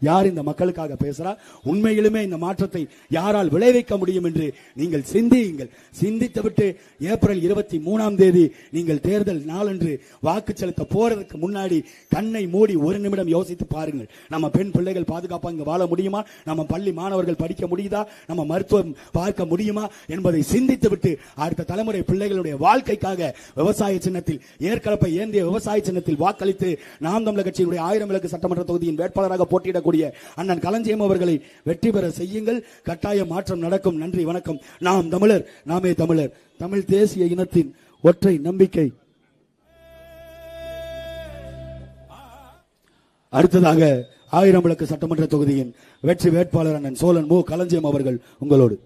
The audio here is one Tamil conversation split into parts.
யார் இந்த மக்களுக்காக பேசுறா, உண்மையிலுமே இந்த மாற்றத்தை யாரால் விளைவிக்க முடியும் என்று நீங்கள் சிந்தியுங்கள். சிந்தித்துவிட்டு ஏப்ரல் 23ஆம் தேதி நீங்கள் தேர்தல் நாளன்று வாக்கு செலுத்த போறதுக்கு முன்னாடி கண்ணை மூடி ஒரு நிமிடம் யோசித்து பாருங்கள். நம்ம பெண் பிள்ளைகள் பாதுகாப்பாக இங்க வாழ முடியுமா, நம்ம பள்ளி மாணவர்கள் படிக்க முடியுதா, நம்ம மருத்துவம் பார்க்க முடியுமா என்பதை சிந்தித்து விட்டு அடுத்த தலைமுறை பிள்ளைகளுடைய வாழ்க்கைக்காக விவசாய சின்னத்தில் ஏற்கனவே ஏந்திய விவசாய சின்னத்தில் வாக்களித்து நாம் தமிழர் கட்சியினுடைய 1000 விளக்கு சட்டமன்ற தொகுதியின் வேட்பாளராக போட்டியிடக்கூடிய அண்ணன் களஞ்சியம் அவர்களை வெற்றி பெற செய்யுங்கள். கட்டாய மாற்றம் நடக்கும். நன்றி, வணக்கம். நாம் தமிழர், நாமே தமிழர். தமிழ் தேசிய இனத்தின் ஒற்றை நம்பிக்கை. அடுத்ததாக 1000 விளக்கு சட்டமன்ற தொகுதியின் வெற்றி வேட்பாளர் அண்ணன் சோழன் மு களஞ்சியம் அவர்கள் உங்களோடு.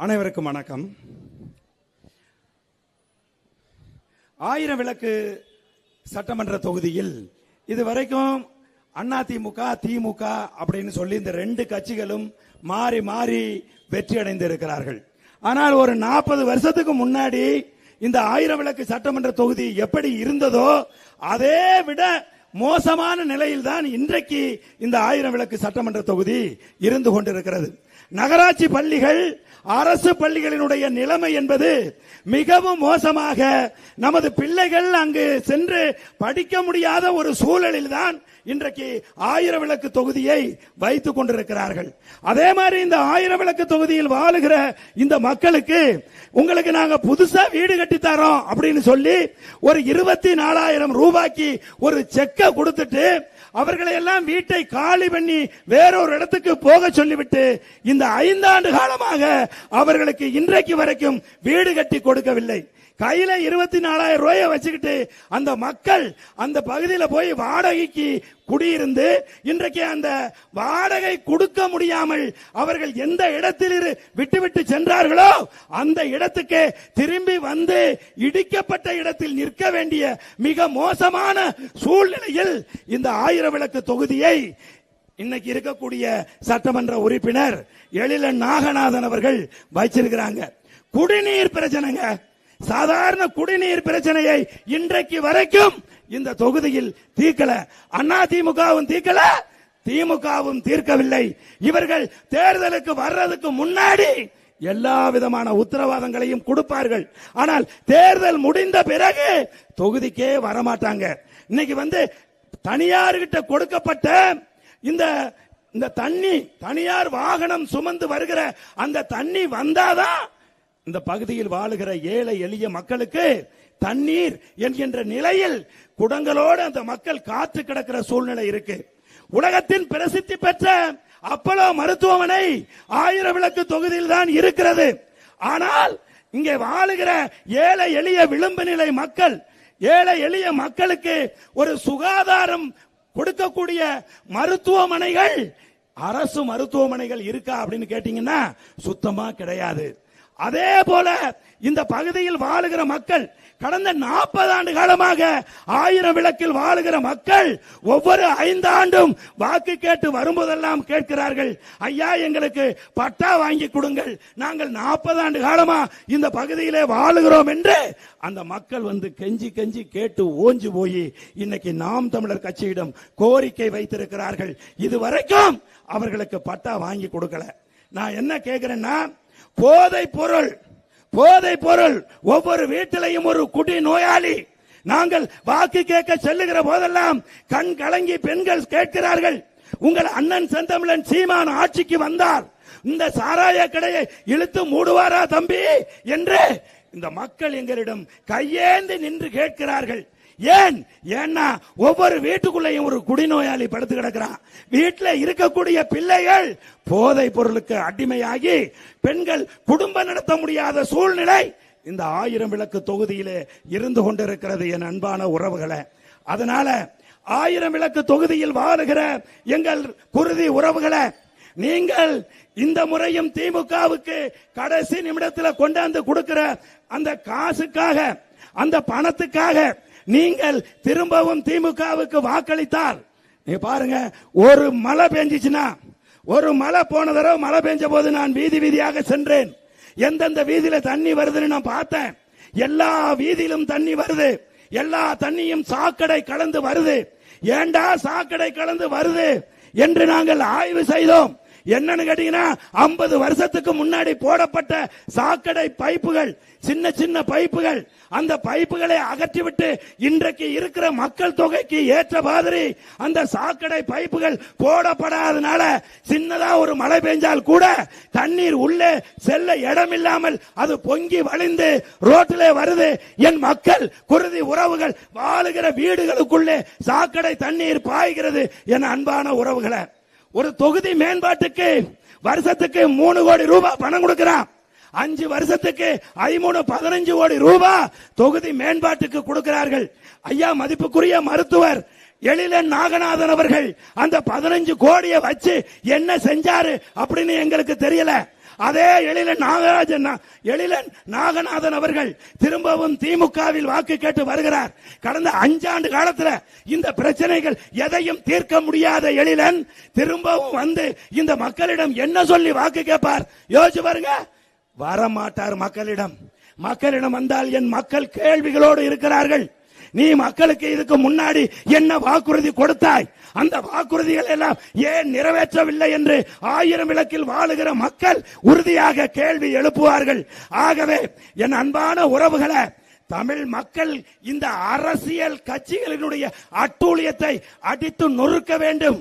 அனைவருக்கும் வணக்கம். 1000 விளக்கு சட்டமன்ற தொகுதியில் இதுவரைக்கும் அதிமுக திமுக அப்படின்னு சொல்லி இந்த 2 கட்சிகளும் மாறி மாறி வெற்றி அடைந்திருக்கிறார்கள். ஆனால் ஒரு 40 வருஷத்துக்கு முன்னாடி இந்த 1000 விளக்கு சட்டமன்ற தொகுதி எப்படி இருந்ததோ அதே விட மோசமான நிலையில் தான் இன்றைக்கு இந்த 1000 விளக்கு சட்டமன்ற தொகுதி இருந்து கொண்டிருக்கிறது. நகராட்சி பள்ளிகள், அரசு பள்ளிகளினுடைய நிலைமை என்பது மிகவும் மோசமாக, நமது பிள்ளைகள் அங்கு சென்று படிக்க முடியாத ஒரு சூழலில் தான் இன்றைக்கு 1000 விளக்கு தொகுதியை வைத்துக் கொண்டிருக்கிறார்கள். அதே மாதிரி இந்த 1000 விளக்கு தொகுதியில் வாழுகிற இந்த மக்களுக்கு உங்களுக்கு நாங்க புதுசா வீடு கட்டி தரோம் அப்படின்னு சொல்லி ஒரு 24,000 ரூபாய்க்கு ஒரு செக்கை கொடுத்துட்டு அவர்களை எல்லாம் வீட்டை காலி பண்ணி வேறொரு இடத்துக்கு போக சொல்லிவிட்டு இந்த 5 ஆண்டு காலமாக அவர்களுக்கு இன்றைக்கு வரைக்கும் வீடு கட்டி கொடுக்கவில்லை. கையில 24,000 ரூபாயை வச்சுக்கிட்டு அந்த மக்கள் அந்த பகுதியில் போய் வாடகைக்கு குடியிருந்து இன்றைக்கு அந்த வாடகை கொடுக்க முடியாமல் அவர்கள் எந்த இடத்தில் விட்டுவிட்டு சென்றார்களோ அந்த இடத்துக்கு திரும்பி வந்து இடிக்கப்பட்ட இடத்தில் நிற்க வேண்டிய மிக மோசமான சூழ்நிலையில் இந்த 1000 விளக்கு தொகுதியை இன்னைக்கு இருக்கக்கூடிய சட்டமன்ற உறுப்பினர் எழிலன் நாகநாதன் அவர்கள் வச்சிருக்கிறாங்க. குடிநீர் பிரச்சனைங்க, சாதாரண குடிநீர் பிரச்சனையை இன்றைக்கு வரைக்கும் இந்த தொகுதியில் தீர்க்கல. அதிமுகவும் தீர்க்கல, திமுகவும் தீர்க்கவில்லை. இவர்கள் தேர்தலுக்கு வர்றதுக்கு முன்னாடி எல்லா விதமான உத்தரவாதங்களையும் கொடுப்பார்கள். ஆனால் தேர்தல் முடிந்த பிறகு தொகுதிக்கே வரமாட்டாங்க. இன்னைக்கு வந்து தனியார்கிட்ட கொடுக்கப்பட்ட இந்த தண்ணி, தனியார் வாகனம் சுமந்து வருகிற அந்த தண்ணி வந்தாதான் இந்த பகுதியில் வாழுகிற ஏழை எளிய மக்களுக்கு தண்ணீர் என்கின்ற நிலையில் குடங்களோடு அந்த மக்கள் காத்து கிடக்கிற சூழ்நிலை இருக்கு. உலகத்தின் பிரசித்தி பெற்ற அப்போலோ மருத்துவமனை 1000 விளக்கு தொகுதியில் தான் இருக்கிறது. ஆனால் இங்கே வாழுகிற ஏழை எளிய விளிம்பு நிலை மக்கள், ஏழை எளிய மக்களுக்கு ஒரு சுகாதாரம் கொடுக்கக்கூடிய மருத்துவமனைகள், அரசு மருத்துவமனைகள் இருக்கா அப்படின்னு கேட்டீங்கன்னா சுத்தமா கிடையாது. அதே போல இந்த பகுதியில் வாழுகிற மக்கள் கடந்த 40 ஆண்டு காலமாக 1000 விளக்கில் வாழுகிற மக்கள் ஒவ்வொரு 5 ஆண்டும் வாக்கு கேட்டு வரும்போதெல்லாம் கேட்கிறார்கள், ஐயா எங்களுக்கு பட்டா வாங்கி கொடுங்கள், நாங்கள் 40 ஆண்டு காலமா இந்த பகுதியிலே வாழுகிறோம் என்று அந்த மக்கள் வந்து கெஞ்சி கெஞ்சி கேட்டு ஓஞ்சு போய் இன்னைக்கு நாம் தமிழர் கட்சியிடம் கோரிக்கை வைத்திருக்கிறார்கள். இதுவரைக்கும் அவர்களுக்கு பட்டா வாங்கி கொடுக்கல. நான் என்ன கேட்கிறேன்னா, போதை பொருள் ஒவ்வொரு வீட்டிலையும் ஒரு குடி நோயாளி. நாங்கள் வாக்கு கேட்க செல்லுகிற போதெல்லாம் கண் கலங்கி பெண்கள் கேட்கிறார்கள், உங்கள் அண்ணன் செந்தமிழன் சீமான் ஆட்சிக்கு வந்தார் இந்த சாராய கடையை இழுத்து மூடுவாரா தம்பி என்று இந்த மக்கள் எங்களிடம் கையேந்தி நின்று கேட்கிறார்கள். ஏன்னா ஒவ்வொரு வீட்டுக்குள்ளையும் ஒரு குடிநோயாளி படுத்து கிடக்கிறான். வீட்டில் இருக்கக்கூடிய பிள்ளைகள் போதை பொருளுக்கு அடிமையாகி பெண்கள் குடும்பம் நடத்த முடியாத சூழ்நிலை இந்த 1000 விளக்கு தொகுதியிலே இருந்து கொண்டிருக்கிறது என் அன்பான உறவுகளை. அதனால 1000 விளக்கு தொகுதியில் வாழுகிற எங்கள் குருதி உறவுகளை, நீங்கள் இந்த முறையும் திமுகவுக்கு கடைசி நிமிடத்தில் கொண்டாந்து கொடுக்கிற அந்த காசுக்காக, அந்த பணத்துக்காக நீங்கள் திரும்பவும் திமுகவுக்கு வாக்களித்தால், நீ பாருங்க, ஒரு மழை பெஞ்சிச்சுன்னா, ஒரு மழை போன தடவை மழை பெஞ்ச போது நான் வீதி வீதியாக சென்றேன். எந்தெந்த வீதியில தண்ணி வருதுன்னு நான் பார்த்தேன். எல்லா வீதியிலும் தண்ணி வருது. எல்லா தண்ணியும் சாக்கடை கலந்து வருது. ஏண்டா சாக்கடை கலந்து வருது என்று நாங்கள் ஆய்வு செய்தோம். என்னன்னு கேட்டீங்கன்னா 50 வருஷத்துக்கு முன்னாடி போடப்பட்ட சாக்கடை பைப்புகள், சின்ன சின்ன பைப்புகள், அந்த பைப்புகளை அகற்றிவிட்டு இன்றைக்கு இருக்கிற மக்கள் தொகைக்கு ஏற்ற மாதிரி அந்த சாக்கடை பைப்புகள் போடப்படாதனால சின்னதா ஒரு மழை பெஞ்சால் கூட தண்ணீர் உள்ளே செல்ல இடமில்லாமல் அது பொங்கி வழிந்து ரோட்டிலே வருது. என் மக்கள் குருதி உறவுகள் வாழுகிற வீடுகளுக்குள்ளே சாக்கடை தண்ணீர் பாய்கிறது. என் அன்பான உறவுகளை, ஒரு தொகுதி மேம்பாட்டுக்கு வருஷத்துக்கு 3 கோடி ரூபாய் பணம் கொடுக்கிறான். 5 வருஷத்துக்கு 15 கோடி ரூபாய் தொகுதி மேம்பாட்டுக்கு கொடுக்கிறார்கள். ஐயா மதிப்புக்குரிய மருத்துவர் எழிலன் நாகநாதன் அவர்கள் அந்த 15 கோடியை வச்சு என்ன செஞ்சாரு அப்படின்னு எங்களுக்கு தெரியல. அதே எழிலன் நாகநாதன் அவர்கள் திரும்பவும் திமுகவில் வாக்கு கேட்டு வருகிறார். கடந்த 5 ஆண்டு காலத்துல இந்த பிரச்சனைகள் எதையும் தீர்க்க முடியாத எழிலன் திரும்பவும் வந்து இந்த மக்களிடம் என்ன சொல்லி வாக்கு கேட்பார் யோசிச்சு பாருங்க. வரமாட்டார் மக்களிடம். மக்களிடம் வந்தால் என் மக்கள் கேள்விகளோடு இருக்கிறார்கள். நீ மக்களுக்கு இதுக்கு முன்னாடி என்ன வாக்குறுதி கொடுத்தாய், அந்த வாக்குறுதிகள் எல்லாம் ஏன் நிறைவேற்றவில்லை என்று 1000 விளக்கில் வாழுகிற மக்கள் உறுதியாக கேள்வி எழுப்புவார்கள். ஆகவே என் அன்பான உறவுகளை, தமிழ் மக்கள் இந்த அரசியல் கட்சிகளினுடைய அட்டூழியத்தை அடித்து நொறுக்க வேண்டும்.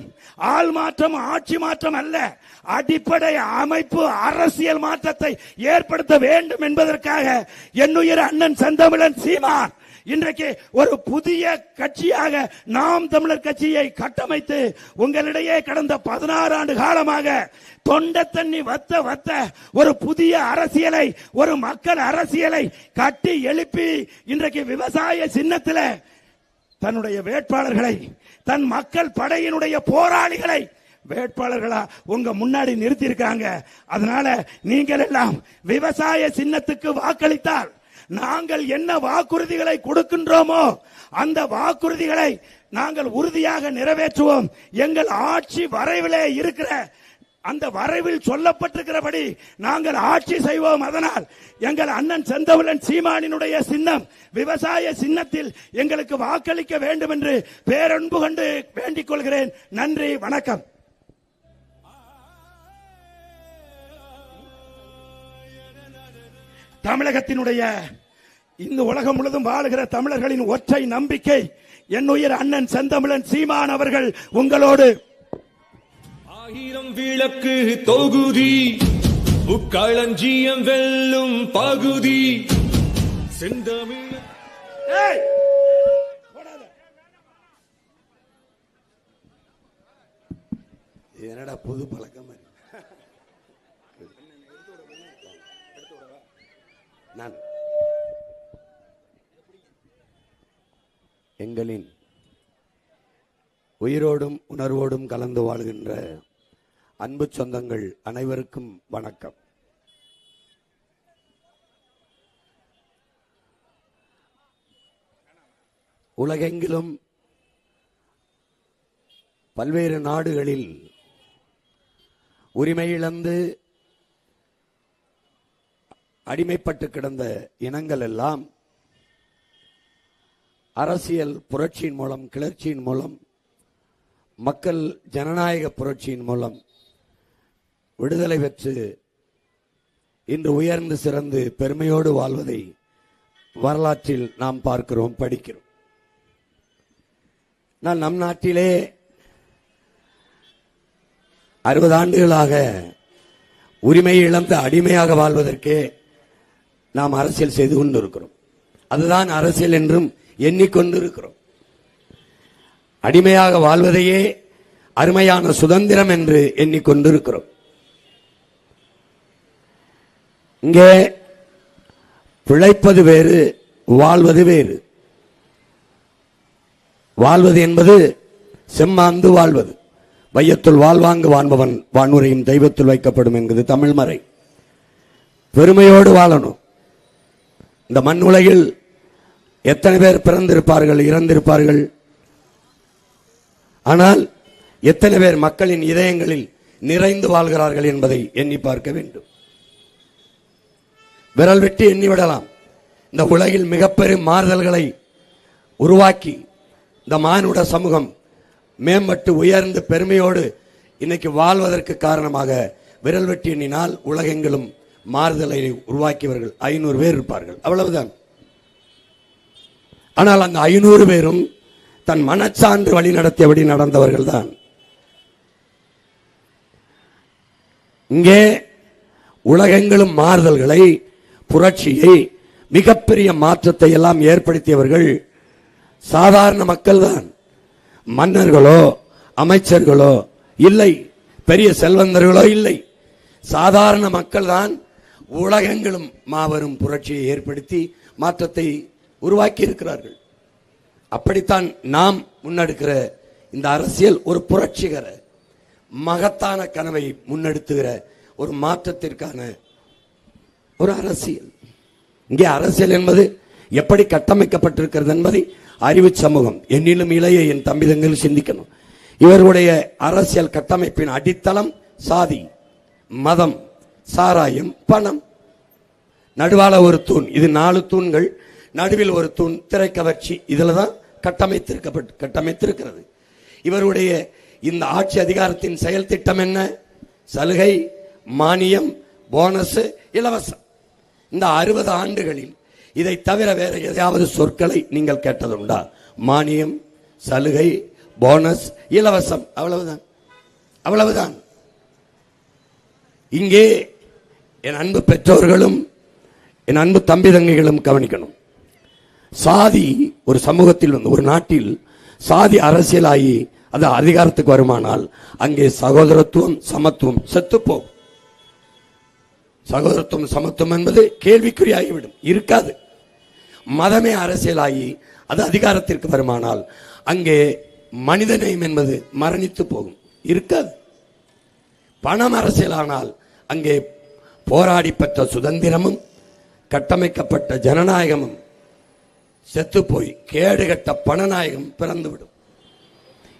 ஆள் மாற்றம் ஆட்சி மாற்றம் அல்ல, அடிப்படை அமைப்பு அரசியல் மாற்றத்தை ஏற்படுத்த வேண்டும் என்பதற்காக என்னுயிர் அண்ணன் செந்தமிழன் சீமான் இன்றைக்கு ஒரு புதிய கட்சியாக நாம் தமிழர் கட்சியை கட்டமைத்து உங்களிடையே கடந்த 16 ஆண்டு காலமாக தொண்ட தண்ணி வத்த ஒரு புதிய அரசியலை, ஒரு மக்கள் அரசியலை கட்டி எழுப்பி இன்றைக்கு விவசாய சின்னத்தில் தன்னுடைய வேட்பாளர்களை, தன் மக்கள் படையினுடைய போராளிகளை வேட்பாளர்களா உங்க முன்னாடி நிறுத்தி இருக்காங்க. அதனால நீங்கள் எல்லாம் விவசாய சின்னத்துக்கு வாக்களித்தால் நாங்கள் என்ன வாக்குறுதிகளை கொடுக்கின்றோமோ அந்த வாக்குறுதிகளை நாங்கள் உறுதியாக நிறைவேற்றுவோம். எங்கள் ஆட்சி வரைவிலே இருக்கிற அந்த வரைவில் சொல்லப்பட்டிருக்கிறபடி நாங்கள் ஆட்சி செய்வோம். அதனால் எங்கள் அண்ணன் செந்தமிழன் சீமானினுடைய சின்னம் விவசாய சின்னத்தில் எங்களுக்கு வாக்களிக்க வேண்டும் என்று பேரன்பு கொண்டு வேண்டிக் கொள்கிறேன். நன்றி, வணக்கம். தமிழகத்தினுடைய இந்த உலகம் முழுவதும் வாழுகிற தமிழர்களின் ஒற்றை நம்பிக்கை என்னுயிர் அண்ணன் செந்தமிழன் சீமான் அவர்கள் உங்களோடு. 1000 விளக்கு தொகுதி உக்களஞ்சியம் வெல்லும் பகுதி செந்தமிழ். என்னடா புது பழக்கம்? நான் எங்களின் உயிரோடும் உணர்வோடும் கலந்து வாழ்கின்ற அன்பு சொந்தங்கள் அனைவருக்கும் வணக்கம். உலகெங்கிலும் பல்வேறு நாடுகளில் உரிமை இழந்து அடிமைப்பட்டு கிடந்த இனங்கள் எல்லாம் அரசியல் புரட்சியின் மூலம், கிளர்ச்சியின் மூலம், மக்கள் ஜனநாயக புரட்சியின் மூலம் விடுதலை பெற்று இன்று உயர்ந்து சிறந்து பெருமையோடு வாழ்வதை வரலாற்றில் நாம் பார்க்கிறோம், படிக்கிறோம். நம் நாட்டிலே 60 ஆண்டுகளாக உரிமை இழந்த அடிமையாக வாழ்வதற்கே நாம் அரசியல் செய்து கொண்டிருக்கிறோம். அதுதான் அரசியல் என்றும் எண்ணிக்கொண்டிருக்கிறோம். அடிமையாக வாழ்வதையே அருமையான சுதந்திரம் என்று எண்ணிக்கொண்டிருக்கிறோம். இங்கே பிழைப்பது வேறு, வாழ்வது வேறு. வாழ்வது என்பது செம்மாந்து வாழ்வது. வையத்துள் வாழ்வாங்கு வான்பவன் வானுரையும் தெய்வத்தில் வைக்கப்படும் என்கிறது தமிழ் மறை. பெருமையோடு வாழணும். இந்த மண் உலகில் எத்தனை பேர் பிறந்திருப்பார்கள், இறந்திருப்பார்கள். ஆனால் எத்தனை பேர் மக்களின் இதயங்களில் நிறைந்து வாழ்கிறார்கள் என்பதை எண்ணி பார்க்க வேண்டும். விரல் வெட்டி எண்ணிவிடலாம். இந்த உலகில் மிகப்பெரும் மாறுதல்களை உருவாக்கி இந்த மானுட சமூகம் மேம்பட்டு உயர்ந்து பெருமையோடு இன்னைக்கு வாழ்வதற்கு காரணமாக விரல் வெட்டி எண்ணினால் உலகெங்கிலும் மாறுதலை உருவாக்கியவர்கள் 500 பேர் இருப்பார்கள், அவ்வளவுதான். ஆனால் அந்த 500 பேரும் தன் மனச்சான்று வழி நடத்தியபடி நடந்தவர்கள் தான். இங்கே உலகெங்கிலும் மாறுதல்களை, புரட்சியை, மிகப்பெரிய மாற்றத்தை எல்லாம் ஏற்படுத்தியவர்கள் சாதாரண மக்கள் தான். மன்னர்களோ அமைச்சர்களோ இல்லை, பெரிய செல்வந்தர்களோ இல்லை, சாதாரண மக்கள் தான் உலகெங்கிலும் மாபெரும் புரட்சியை ஏற்படுத்தி மாற்றத்தை உருவாக்கி இருக்கிறார்கள். அப்படித்தான் நாம் முன்னெடுக்கிற இந்த அரசியல் ஒரு புரட்சிகர மகத்தான கனவை முன்னெடுத்துகிற ஒரு மாற்றத்திற்கான ஒரு அரசியல். இங்கே அரசியல் என்பது எப்படி கட்டமைக்கப்பட்டிருக்கிறது என்பதை அறிவு சமூகம், என்னிலும் இளைய என் தம்பிதங்கள் சிந்திக்கணும். இவர்களுடைய அரசியல் கட்டமைப்பின் அடித்தளம் சாதி, மதம், சாராயம், பணம். நடுவால ஒரு தூண், இது 4 தூண்கள், நடுவில் ஒரு தூண் திரைக்கவர்ச்சி. இதுல தான் கட்டமைத்திருக்கிறது. இவருடைய இந்த ஆட்சி அதிகாரத்தின் செயல் திட்டம் என்ன? சலுகை, மானியம், போனஸ், இலவசம். இந்த 60 ஆண்டுகளில் இதை தவிர வேற ஏதாவது சொற்களை நீங்கள் கேட்டதுண்டா? மானியம், சலுகை, போனஸ், இலவசம், அவ்வளவுதான், அவ்வளவுதான். இங்கே என் அன்பு பெற்றோர்களும் என் அன்பு தம்பி தங்கைகளும் கவனிக்கணும். சாதி ஒரு சமூகத்தில் வந்து ஒரு நாட்டில் சாதி அரசியலாகி அது அதிகாரத்துக்கு வருமானால் அங்கே சகோதரத்துவம், சமத்துவம் செத்துப்போகும். சகோதரத்துவம், சமத்துவம் என்பது கேள்விக்குறியாகிவிடும், இருக்காது. மதமே அரசியலாகி அது அதிகாரத்திற்கு வருமானால் அங்கே மனிதநேயம் என்பது மரணித்து போகும், இருக்காது. பணம் அரசியலானால் அங்கே போராடி பெற்ற சுதந்திரமும் கட்டமைக்கப்பட்ட ஜனநாயகமும் செத்து போய் கேடுகட்ட பணநாயகம் பிறந்துவிடும்.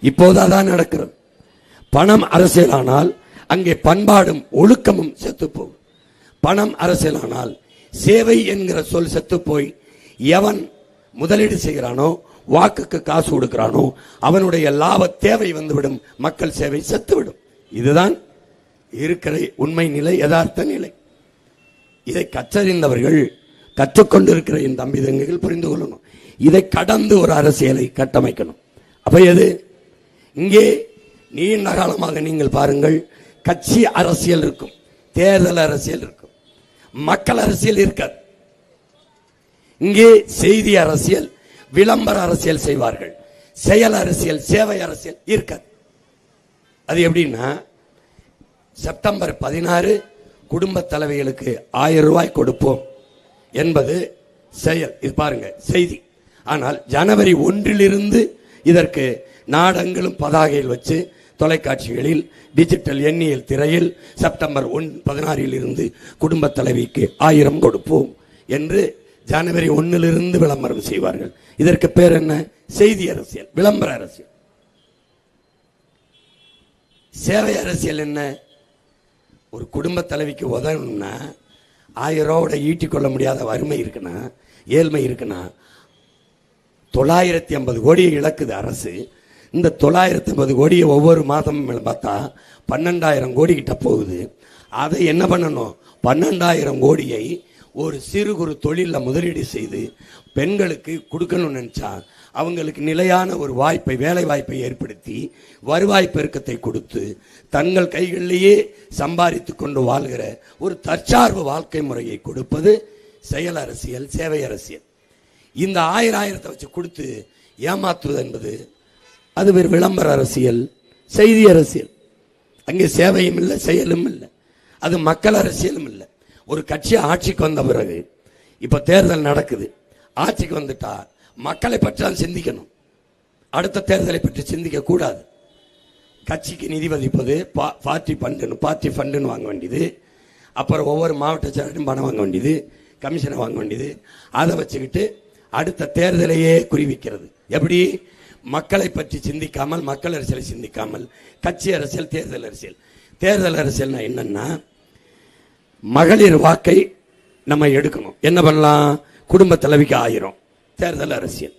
இப்போது அதான் நடக்கிறது. பணம் அரசியலானால் அங்கே பண்பாடும் ஒழுக்கமும் செத்து போகும். பணம் அரசியலானால் சேவை என்கிற சொல் செத்து போய் எவன் முதலீடு செய்கிறானோ, வாக்குக்கு காசு கொடுக்கிறானோ அவனுடைய லாப தேவை வந்துவிடும், மக்கள் சேவை செத்துவிடும். இதுதான் இருக்கிற உண்மை நிலை, யதார்த்த நிலை. இதை கற்றறிந்தவர்கள், கற்றுக்கொண்டிருக்கிற என் தம்பி தங்கைகள் புரிந்து கொள்ளணும். இதை கடந்து ஒரு அரசியலை கட்டமைக்கணும். அப்ப எது? இங்கே நீண்ட காலமாக நீங்கள் பாருங்கள், கட்சி அரசியல் இருக்கும், தேர்தல் அரசியல் இருக்கும், மக்கள் அரசியல் இருக்காது. இங்கே செய்தி அரசியல், விளம்பர அரசியல் செய்வார்கள், செயல் அரசியல், சேவை அரசியல் இருக்காது. அது எப்படின்னா, செப்டம்பர் 16 குடும்ப தலைவிகளுக்கு 1000 ரூபாய் கொடுப்போம் என்பது செயல். இது பாருங்க செய்தி. ஆனால் ஜனவரி 1 இதற்கு நாடெங்கிலும் பதாகையில் வச்சு தொலைக்காட்சிகளில், டிஜிட்டல் எண்ணியல் திரையில் செப்டம்பர் 16 குடும்ப தலைவிக்கு 1000 கொடுப்போம் என்று ஜனவரி 1 விளம்பரம் செய்வார்கள். இதற்கு பேர் என்ன? செய்தி அரசியல், விளம்பர அரசியல். சேவை அரசியல் என்ன? ஒரு குடும்ப தலைவிக்கு உதவணும்னா 1000 ரூபாயோட ஈட்டிக்கொள்ள முடியாத வறுமை இருக்குன்னா, ஏழ்மை இருக்குன்னா 950 கோடியை இழக்குது அரசு. இந்த 950 கோடியை ஒவ்வொரு மாதமும் பார்த்தா 12,000 கோடி கிட்ட போகுது. அதை என்ன பண்ணணும்? 12,000 கோடியை ஒரு சிறு குறு தொழிலில் முதலீடு செய்து பெண்களுக்கு கொடுக்கணும்னு நினைச்சா அவங்களுக்கு நிலையான ஒரு வாய்ப்பை, வேலை வாய்ப்பை ஏற்படுத்தி வருவாய் பெருக்கத்தை கொடுத்து தங்கள் கைகளிலேயே சம்பாதித்து கொண்டு வாழ்கிற ஒரு தற்சார்பு வாழ்க்கை முறையை கொடுப்பது செயல் அரசியல், சேவை அரசியல். இந்த 1000 வச்சு கொடுத்து ஏமாற்றுவது என்பது அது ஒரு விளம்பர அரசியல், செய்தி அரசியல். அங்கே சேவையும் இல்லை, செயலும் இல்லை, அது மக்கள் அரசியலும் இல்லை. ஒரு கட்சி ஆட்சிக்கு வந்த பிறகு, இப்ப தேர்தல் நடக்குது, ஆட்சிக்கு வந்துட்டா மக்களை பற்றி தான் சிந்திக்கணும், அடுத்த தேர்தலை பற்றி சிந்திக்க கூடாது. கட்சிக்கு நிதி வதிப்பது, பார்ட்டி ஃபண்டுன்னு வாங்க வேண்டியது, அப்புறம் ஒவ்வொரு மாவட்ட செயலரும் பணம் வாங்க வேண்டியது, கமிஷனை வாங்க வேண்டியது, அதை வச்சுக்கிட்டு அடுத்த தேர்தலையே குறிவிக்கிறது. எப்படி? மக்களை பற்றி சிந்திக்காமல், மக்கள் அரசியலை சிந்திக்காமல் கட்சி அரசியல், தேர்தல் அரசியல். தேர்தல் அரசியல்னா என்னன்னா, மகளிர் வாக்கை நம்ம எடுக்கணும். என்ன பண்ணலாம்? குடும்ப தலைவிக்கு 1000 தேர்தல் அரசியல்.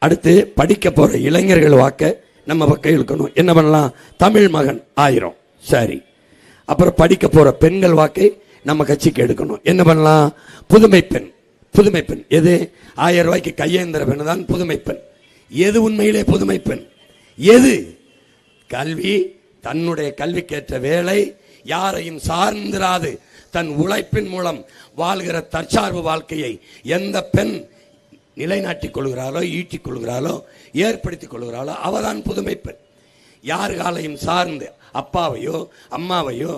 அடுத்து படிக்க போற இளைஞர்கள் வாக்க நம்ம பக்கம் இழுக்கணும். என்ன பண்ணலாம்? தமிழ் மகன் 1000 சரி. அப்புறம் படிக்க போற பெண்கள் வாக்கை நம்ம கட்சிக்கு எடுக்கணும். என்ன பண்ணலாம்? புதுமை பெண். புதுமை பெண் எது? 1000 ரூபாய்க்கு கையேந்திர பெண் தான் புதுமை பெண். எது உண்மையிலே புதுமை பெண்? எது? கல்வி, தன்னுடைய கல்விக்கேற்ற வேலை, யாரையும் சார்ந்திராது தன் உழைப்பின் மூலம் வாழ்கிற தற்சார்பு வாழ்க்கையை எந்த பெண் நிலைநாட்டிக் கொள்கிறாளோ, ஈட்டிக் கொள்கிறாளோ, ஏற்படுத்திக் கொள்கிறாளோ அவதான் புதுமை பெண். யார் காலையும் சார்ந்து அப்பாவையோ அம்மாவையோ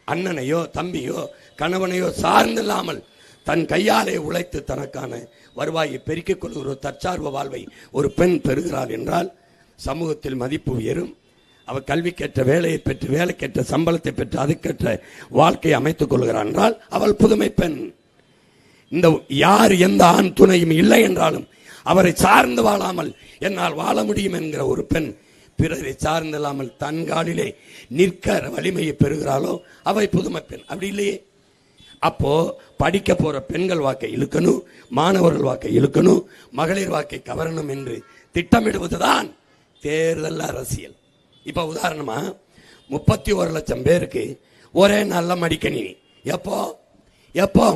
அண்ணனையோ தம்பியோ கணவனையோ சார்ந்தில்லாமல் தன் கையாலே உழைத்து தனக்கான வருவாயை பெருக்கிக் கொள்கிற தற்சார்பு வாழ்வை ஒரு பெண் பெறுகிறாள் என்றால் சமூகத்தில் மதிப்பு உயரும். அவள் கல்விக்கேற்ற வேலையை பெற்று, வேலைக்கேற்ற சம்பளத்தை பெற்று, அதுக்கேற்ற வாழ்க்கையை அமைத்துக் கொள்கிறாள் என்றால் அவள் புதுமை பெண். இந்த யார் எந்த ஆண் துணையும் இல்லை என்றாலும் அவரை சார்ந்து வாழாமல் என்னால் வாழ முடியும் என்கிற ஒரு பெண் பிறரை சார்ந்தில்லாமல் தன் காலிலே நிற்கிற வலிமையை பெறுகிறாளோ அவை புதுமை பெண். அப்படி இல்லையே. அப்போ படிக்க போற பெண்கள் வாக்கை இழுக்கணும், மாணவர்கள் வாக்கை இழுக்கணும், மகளிர் வாக்கை கவரணும் என்று திட்டமிடுவதுதான் தேர்தல் அரசியல். இப்ப உதாரணமா 31 லட்சம் பேருக்கு ஒரே நல்ல மடிக்கணினி. எப்போ எப்போ?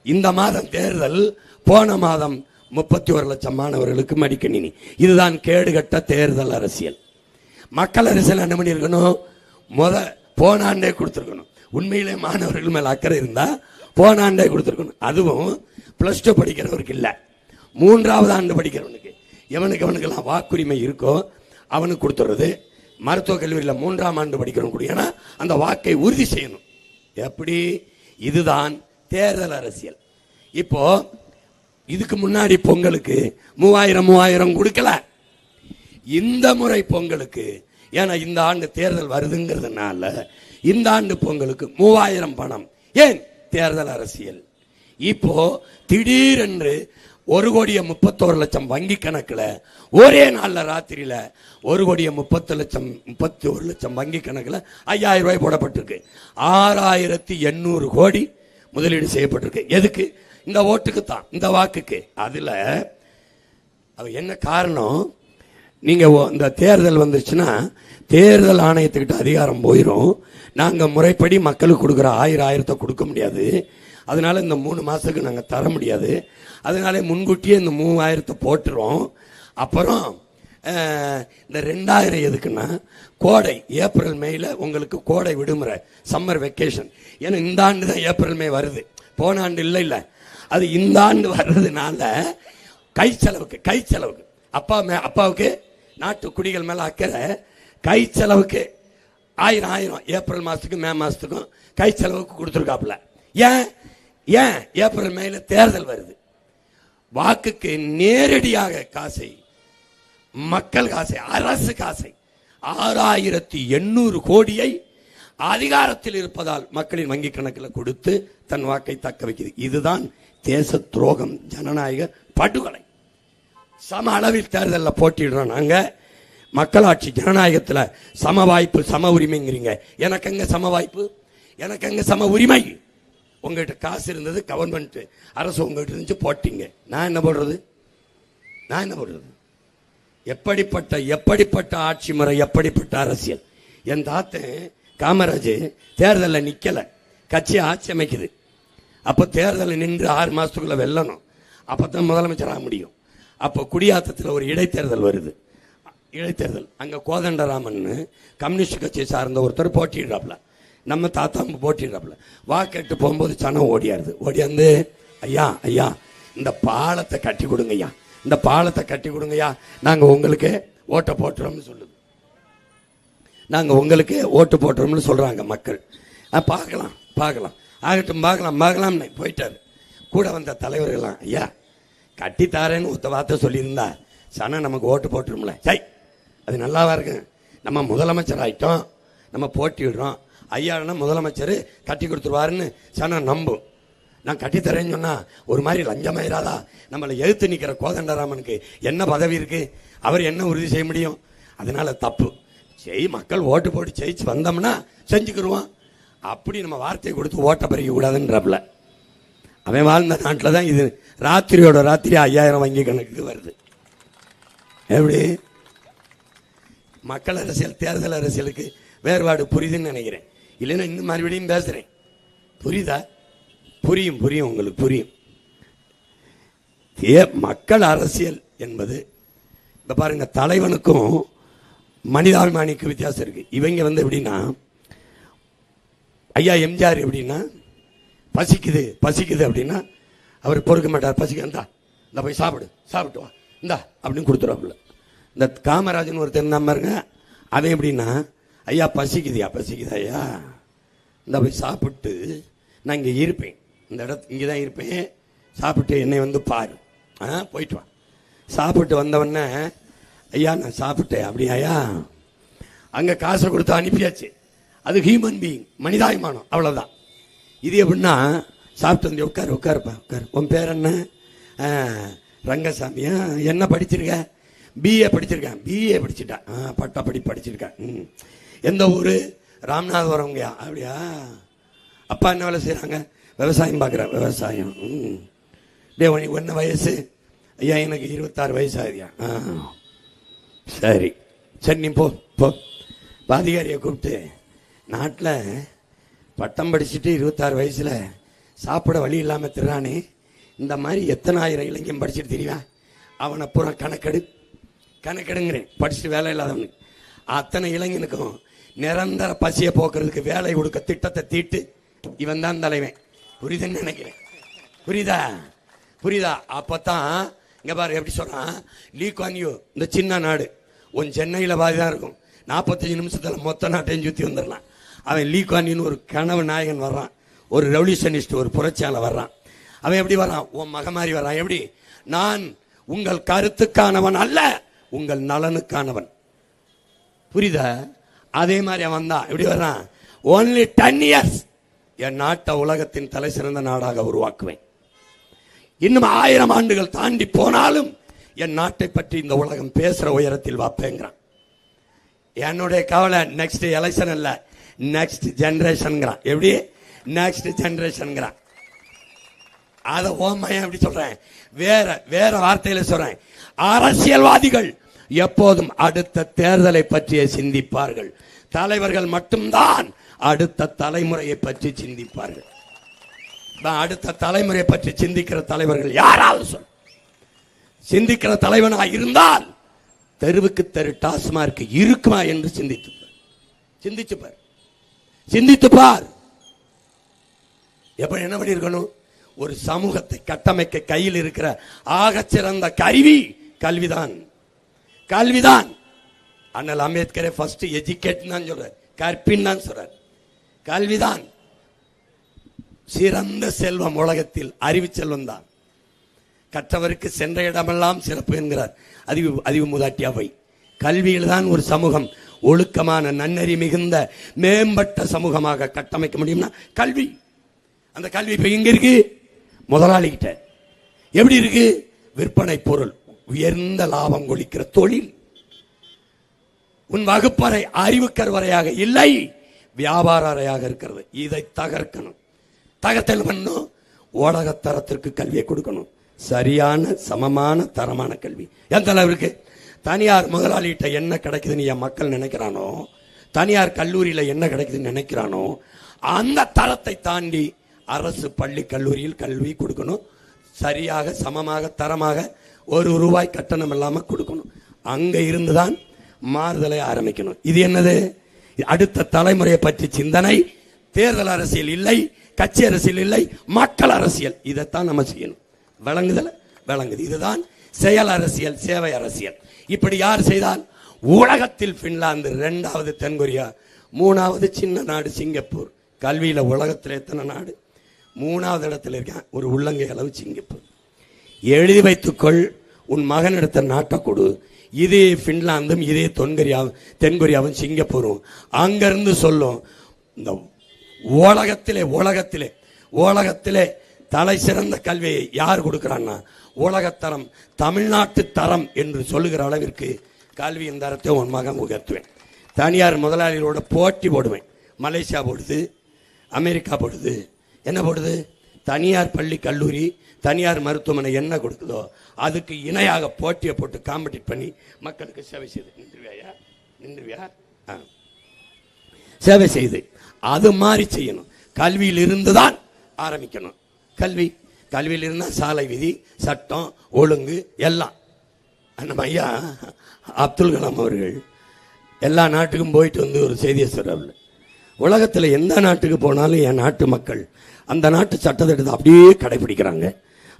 இந்த மாதம் தேர்தல், போன மாதம் 31 லட்சம் மாணவர்களுக்கு மடிக்கணினி. இதுதான் கேடுகட்ட தேர்தல் அரசியல். மக்கள் அரசியல் என்ன பண்ணியிருக்கணும்? போன ஆண்டே கொடுத்துருக்கணும். உண்மையிலே மாணவர்கள் மேல அக்கறை இருந்தா போன ஆண்டே கொடுத்துருக்கணும். அதுவும் +2 படிக்கிறவருக்கு இல்ல, 3வது ஆண்டு படிக்கிறவனுக்கு. எவனுக்கெல்லாம் வாக்குரிமை இருக்கோ அவனுக்கு கொடுத்துறது. மருத்துவக் கல்லூரியில் 3ஆம் ஆண்டு படிக்கிறவங்க ஏன்னா அந்த வாக்கை உறுதி செய்யணும். எப்படி? இதுதான் தேர்தல் அரசியல். இப்போ இதுக்கு முன்னாடி பொங்கலுக்கு 3000 கொடுக்கல. இந்த முறை பொங்கலுக்கு, ஏன்னா இந்த ஆண்டு தேர்தல் வருதுங்கிறதுனால இந்த ஆண்டு பொங்கலுக்கு 3000 பணம். ஏன்? தேர்தல் அரசியல். இப்போ திடீரென்று 1,31,00,000 வங்கி கணக்குல ஒரே நாள்ல ராத்திரியில 1,30,31,00,000 வங்கி கணக்குல 5000 ரூபாய் போடப்பட்டிருக்கு. 6,800 கோடி முதலீடு செய்யப்பட்டிருக்கு. எதுக்கு? இந்த ஓட்டுக்கு தான், இந்த வாக்குக்கு. அதுல என்ன காரணம்? நீங்க இந்த தேர்தல் வந்துச்சுன்னா தேர்தல் ஆணையத்துக்கிட்ட அதிகாரம் போயிடும். நாங்க முறைப்படி மக்களுக்கு கொடுக்குற 1000 கொடுக்க முடியாது. அதனால இந்த 3 மாசத்துக்கு நாங்க தர முடியாது. அதனால முன்கூட்டியே இந்த 3000 போட்டுறோம். அப்புறம் இந்த 2000 எதுக்குன்னா கோடை, ஏப்ரல் மேல உங்களுக்கு கோடை விடுமுறை, சம்மர் வெக்கேஷன். ஏன்னா இந்த ஆண்டு தான் ஏப்ரல் மே வருது, போன ஆண்டு இல்ல. அது இந்த ஆண்டு வர்றதுனால கை செலவுக்கு அப்பாவுக்கு நாட்டு குடிகள் மேல அக்கறை, கை செலவுக்கு 1000 ஏப்ரல் மாசத்துக்கும் மே மாசத்துக்கும் கை செலவுக்கு கொடுத்துருக்காப்புல. ஏன்? ஏப்ரல் மேல தேர்தல் வருது. வாக்குக்கு நேரடியாக காசை, மக்கள் காசை, அரசு காசை 6,800 கோடியை அதிகாரத்தில் இருப்பதால் மக்களின் வங்கி கணக்கில் கொடுத்து தன் வாக்கை தக்க வைக்கிறது. இதுதான் தேச துரோகம், ஜனநாயக படுகொலை. சம அளவில் தேர்தலில் போட்டிடுறோம் நாங்க. மக்களாட்சி ஜனநாயகத்தில் சம வாய்ப்பு, சம உரிமைங்கிறீங்க. எனக்கு எங்க சம வாய்ப்பு? எனக்கு எங்க சம உரிமை? உங்ககிட்ட காசு இருந்தது, கவர்மெண்ட் அரசு உங்ககிட்ட இருந்துச்சு, போட்டீங்க. நான் என்ன போடுறது? எப்படிப்பட்ட ஆட்சி முறை, எப்படிப்பட்ட அரசியல்? என் தாத்தன் காமராஜ் தேர்தலில் நிக்கல, கட்சி ஆட்சி அமைக்குது. அப்போ தேர்தலில் நின்று 6 மாசத்துக்குள்ள வெல்லணும், அப்பதான் முதலமைச்சர் ஆக முடியும். அப்போ குடியாத்தத்தில் ஒரு இடைத்தேர்தல் வருது. இடைத்தேர்தல் அங்க கோதண்டராமன் கம்யூனிஸ்ட் கட்சியை சார்ந்த ஒருத்தர் போட்டிடுறாப்ல, நம்ம தாத்தா போட்டிடுறாப்ல. வாக்கெட்டு போகும்போது சனம் ஓடியாந்து ஐயா இந்த பாலத்தை கட்டி கொடுங்கய்யா, இந்த பாலத்தை கட்டி கொடுங்கய்யா, நாங்க உங்களுக்கு ஓட்ட போட்டுறோம்னு சொல்லுது. நாங்க உங்களுக்கு ஓட்டு போட்டுறோம்னு சொல்றாங்க மக்கள். பார்க்கலாம் ஆகட்டும், பார்க்கலாம் போயிட்டாரு. கூட வந்த தலைவர்கள்லாம் ஐயா கட்டித்தாரேன்னு ஒத்த வார்த்தை சொல்லியிருந்தா சனம் நமக்கு ஓட்டு போட்டுரும்ல. சை, அது நல்லாவா இருக்கு? நம்ம முதலமைச்சர் ஆயிட்டோம், நம்ம போட்டிடுறோம், ஐயானா முதலமைச்சர் கட்டி கொடுத்துருவாருன்னு சனம் நம்பும். நான் கட்டித்தரேன்னு சொன்னா ஒரு மாதிரி லஞ்சமாயிராதா? நம்மளை எழுத்து நிக்கிற கோதண்டராமனுக்கு என்ன பதவி இருக்கு? அவர் என்ன உறுதி செய்ய முடியும்? அதனால தப்பு. மக்கள் ஓட்டு போட்டு ஜெயிச்சு வந்தோம்னா செஞ்சுக்கிடுவோம். அப்படி நம்ம வார்த்தையை கொடுத்து ஓட்ட பறிக்க கூடாதுன்றப்பல அவன் வாழ்ந்த நாட்டில் தான் இது ராத்திரியோட ராத்திரி 5000 வங்கி கணக்குக்கு வருது. எப்படி மக்கள் அரசியல் தேர்தல் அரசியலுக்கு வேறுபாடு புரியுதுன்னு நினைக்கிறேன். இல்லைன்னா இன்னும் மறுபடியும் பேசுறேன். புரியுதா? புரியும் புரியும் உங்களுக்கு புரியும். மக்கள் அரசியல் என்பது இப்ப பாருங்க, தலைவனுக்கும் மனிதாபிமானிக்கு வித்தியாசம் இருக்கு. இவங்க வந்து எப்படின்னா, ஐயா எம்ஜிஆர் எப்படின்னா, பசிக்குது பசிக்குது அப்படின்னா அவர் பொறுக்க மாட்டார். பசிக்கிறா இந்த போய் சாப்பிட்டு வா இந்தா அப்படின்னு கொடுத்துருவாப்புல. இந்த காமராஜன் ஒருத்தர் இருந்தா பாருங்க, அவன் எப்படின்னா, ஐயா பசிக்குது ஐயா இந்த போய் சாப்பிட்டு நான் இங்கே இருப்பேன், இந்த இங்கே தான் இருப்பேன், சாப்பிட்டு என்னை வந்து பாரு, போயிட்டு வா. சாப்பிட்டு வந்தவொடனே ஐயா நான் சாப்பிட்டேன் அப்படியா, ஐயா அங்கே காசை கொடுத்து அனுப்பியாச்சு. அது ஹியூமன் பீயிங், மனிதாபிமானம், அவ்வளோதான். இது எப்படின்னா, சாப்பிட்டு வந்து உட்காருப்பா உட்காரு. உன் பேர் என்ன? ரங்கசாமியா? என்ன படிச்சிருக்க? பிஏ படிச்சிருக்கேன். பிஏ படிச்சுட்டேன். பட்டா படிச்சிருக்கேன். எந்த ஊர்? ராமநாதபுரம்ங்கயா? அப்படியா? அப்பா என்ன வேலை செய்கிறாங்க? விவசாயம் பார்க்குறேன். விவசாயம். டே உனக்கு என்ன வயசு? ஐயா எனக்கு 26 வயசு ஆகுதியா? சரி சரி நீ போ. அதிகாரியை கூப்பிட்டு, நாட்டில் பட்டம் படிச்சுட்டு 26 வயசில் சாப்பிட வழி இல்லாமல் திறானே, இந்த மாதிரி எத்தனை ஆயிரம் இளைஞன் படிச்சுட்டு தெரியுவா, அவனை பூரா கணக்கெடுங்கிறேன். படிச்சுட்டு வேலை இல்லாதவனு அத்தனை இளைஞனுக்கும் நிரந்தர பசியை போக்குறதுக்கு வேலை கொடுக்க திட்டத்தை தீட்டு இவன் தான் தலைவன். புரியுதுன்னு நினைக்கிறேன். புரியுதா? அப்பதான் இங்க பாரு எப்படி சொல்றான், லீ குவான் யூ, இந்த சின்ன நாடு உன் சென்னையில் பாதி தான் இருக்கும், 45 நிமிஷத்துல மொத்த நாட்டையும் சுற்றி வந்துடலாம். அவன் லீ குவான் யூன்னு ஒரு கனவு நாயகன் வர்றான், ஒரு ரெவல்யூஷனிஸ்ட், ஒரு புரட்சியாளர் வர்றான். அவன் எப்படி வர்றான்? உன் மக மாதிரி வர்றான். எப்படி? நான் உங்கள் கருத்துக்கானவன் அல்ல, உங்கள் நலனுக்கானவன். புரியுதா? அதே மாதிரி அவன் தான் எப்படி வர்றான்? only 10 years என் நாட்டை உலகத்தின் தலை சிறந்த நாடாக உருவாக்குவேன். இன்னும் 1000 ஆண்டுகள் தாண்டி போனாலும் என் நாட்டை பற்றி இந்த உலகம் பேசுற உயரத்தில் வாப்பேங்கிறான். என்னுடைய கவலை நெக்ஸ்ட் எலெக்ஷன் இல்ல, நெக்ஸ்ட் ஜெனரேஷன். எப்படி? Next generation. அத ஓமையா எப்படி சொல்றேன்? வேற வார்த்தையில சொல்றேன். அரசியல்வாதிகள் எப்போதும் அடுத்த தேர்தலை பற்றிய சிந்திப்பார்கள். தலைவர்கள் மட்டும்தான் அடுத்த தலைமுறையை பற்றி சிந்திப்பார்கள். அடுத்த தலைமுறை பற்றி சிந்திக்கிற தலைவர்கள் யாராவது சிந்திக்கிற தலைவனா இருந்தால் தெருவுக்கு தெரு டாஸ்மார்க் இருக்குமா என்று சிந்தித்து பார். எப்படி என்ன பண்ணி இருக்கணும்? ஒரு சமூகத்தை கட்டமைக்க கையில் இருக்கிற ஆகச்சிறந்த கருவி கல்விதான். அண்ணல் அம்பேத்கரை ஃபர்ஸ்ட் எஜுகேட் தான் சொல்றார், கற்பின் தான் சொல்றார். கல்விதான் சிறந்த செல்வம். உலகத்தில் அறிவு செல்வம் தான். கற்றவருக்கு சென்ற இடமெல்லாம் சிறப்பு என்கிறார் அறிவு மூதாட்டி அவை. கல்வியில் தான் ஒரு சமூகம் ஒழுக்கமான நன்னறி மிகுந்த மேம்பட்ட சமூகமாக கட்டமைக்க முடியும்னா கல்வி. அந்த கல்வி இப்ப எங்க இருக்கு? முதலாளிகிட்ட. எப்படி இருக்கு? விற்பனை பொருள், உயர்ந்த லாபம் கொளிக்கிற தொழில். உன் வகுப்பறை அறிவு கருவறையாக இல்லை, வியாபார அறையாக இருக்கிறது. இதை தகர்க்கணும். தகர்த்தல் பண்ணும். ஊடகத்தரத்திற்கு கல்வியை கொடுக்கணும். சரியான சமமான தரமான கல்வி. எந்த அளவுக்கு? தனியார் முதலாளிகிட்ட என்ன கிடைக்குதுன்னு என் மக்கள் நினைக்கிறானோ, தனியார் கல்லூரியில என்ன கிடைக்குதுன்னு நினைக்கிறானோ, அந்த தரத்தை தாண்டி அரசு பள்ளி கல்லூரியில் கல்வி கொடுக்கணும். சரியாக சமமாக தரமாக ₹1 கட்டணம் இல்லாம கொடுக்கணும். அங்க இருந்துதான் மாறுதலை ஆரம்பிக்கணும். இது என்னது? அடுத்த தலைமுறையை பற்றி சிந்தனை. தேர்தல் அரசியல் இல்லை, கட்சி அரசியல் இல்லை, மக்கள் அரசியல். இதைத்தான் நம்ம செய்யணும். விளங்குது. இதுதான் செயல் அரசியல், சேவை அரசியல். இப்படி யார் செய்தால்? உலகத்தில் பின்லாந்து 2வது தென்கொரியா, 3வது சின்ன நாடு சிங்கப்பூர். கல்வியில உலகத்தில் எத்தனை நாடு? 3வது இடத்துல இருக்க ஒரு உள்ளங்கை அளவு சிங்கப்பூர். எழுதி வைத்துக்கொள். உன் மகன் எடுத்த நாட்டை கொடு. இதே பின்லாந்தும் இதே தென்கொரியாவும் சிங்கப்பூரும் அங்கிருந்து சொல்லும். இந்த உலகத்திலே தலை சிறந்த கல்வியை யார் கொடுக்கிறான்னா உலகத்தரம், தமிழ்நாட்டு தரம் என்று சொல்லுகிற அளவிற்கு கல்வியின் தரத்தை உன் மகன் உயர்த்துவேன். தனியார் முதலாளிகளோட போட்டி போடுவேன். மலேசியா போடுது, அமெரிக்கா போடுது, என்ன போடுது? தனியார் பள்ளி கல்லூரி தனியார் மருத்துவமனை என்ன கொடுக்குதோ அதுக்கு இணையாக போட்டியை போட்டு காம்படிட் பண்ணி மக்களுக்கு சேவை செய்து நின்றுவியா சேவை செய்து அது மாதிரி செய்யணும். கல்வியில் இருந்துதான் ஆரம்பிக்கணும். கல்வியில் இருந்தால் சாலை விதி, சட்டம், ஒழுங்கு எல்லாம். நம்ம ஐயா அப்துல் கலாம் அவர்கள் எல்லா நாட்டுக்கும் போயிட்டு வந்து ஒரு செய்தியை சொல்றாரு, உலகத்தில் எந்த நாட்டுக்கு போனாலும் என் நாட்டு மக்கள் அந்த நாட்டு சட்டத்திட்டத்தை அப்படியே கடைபிடிக்கிறாங்க.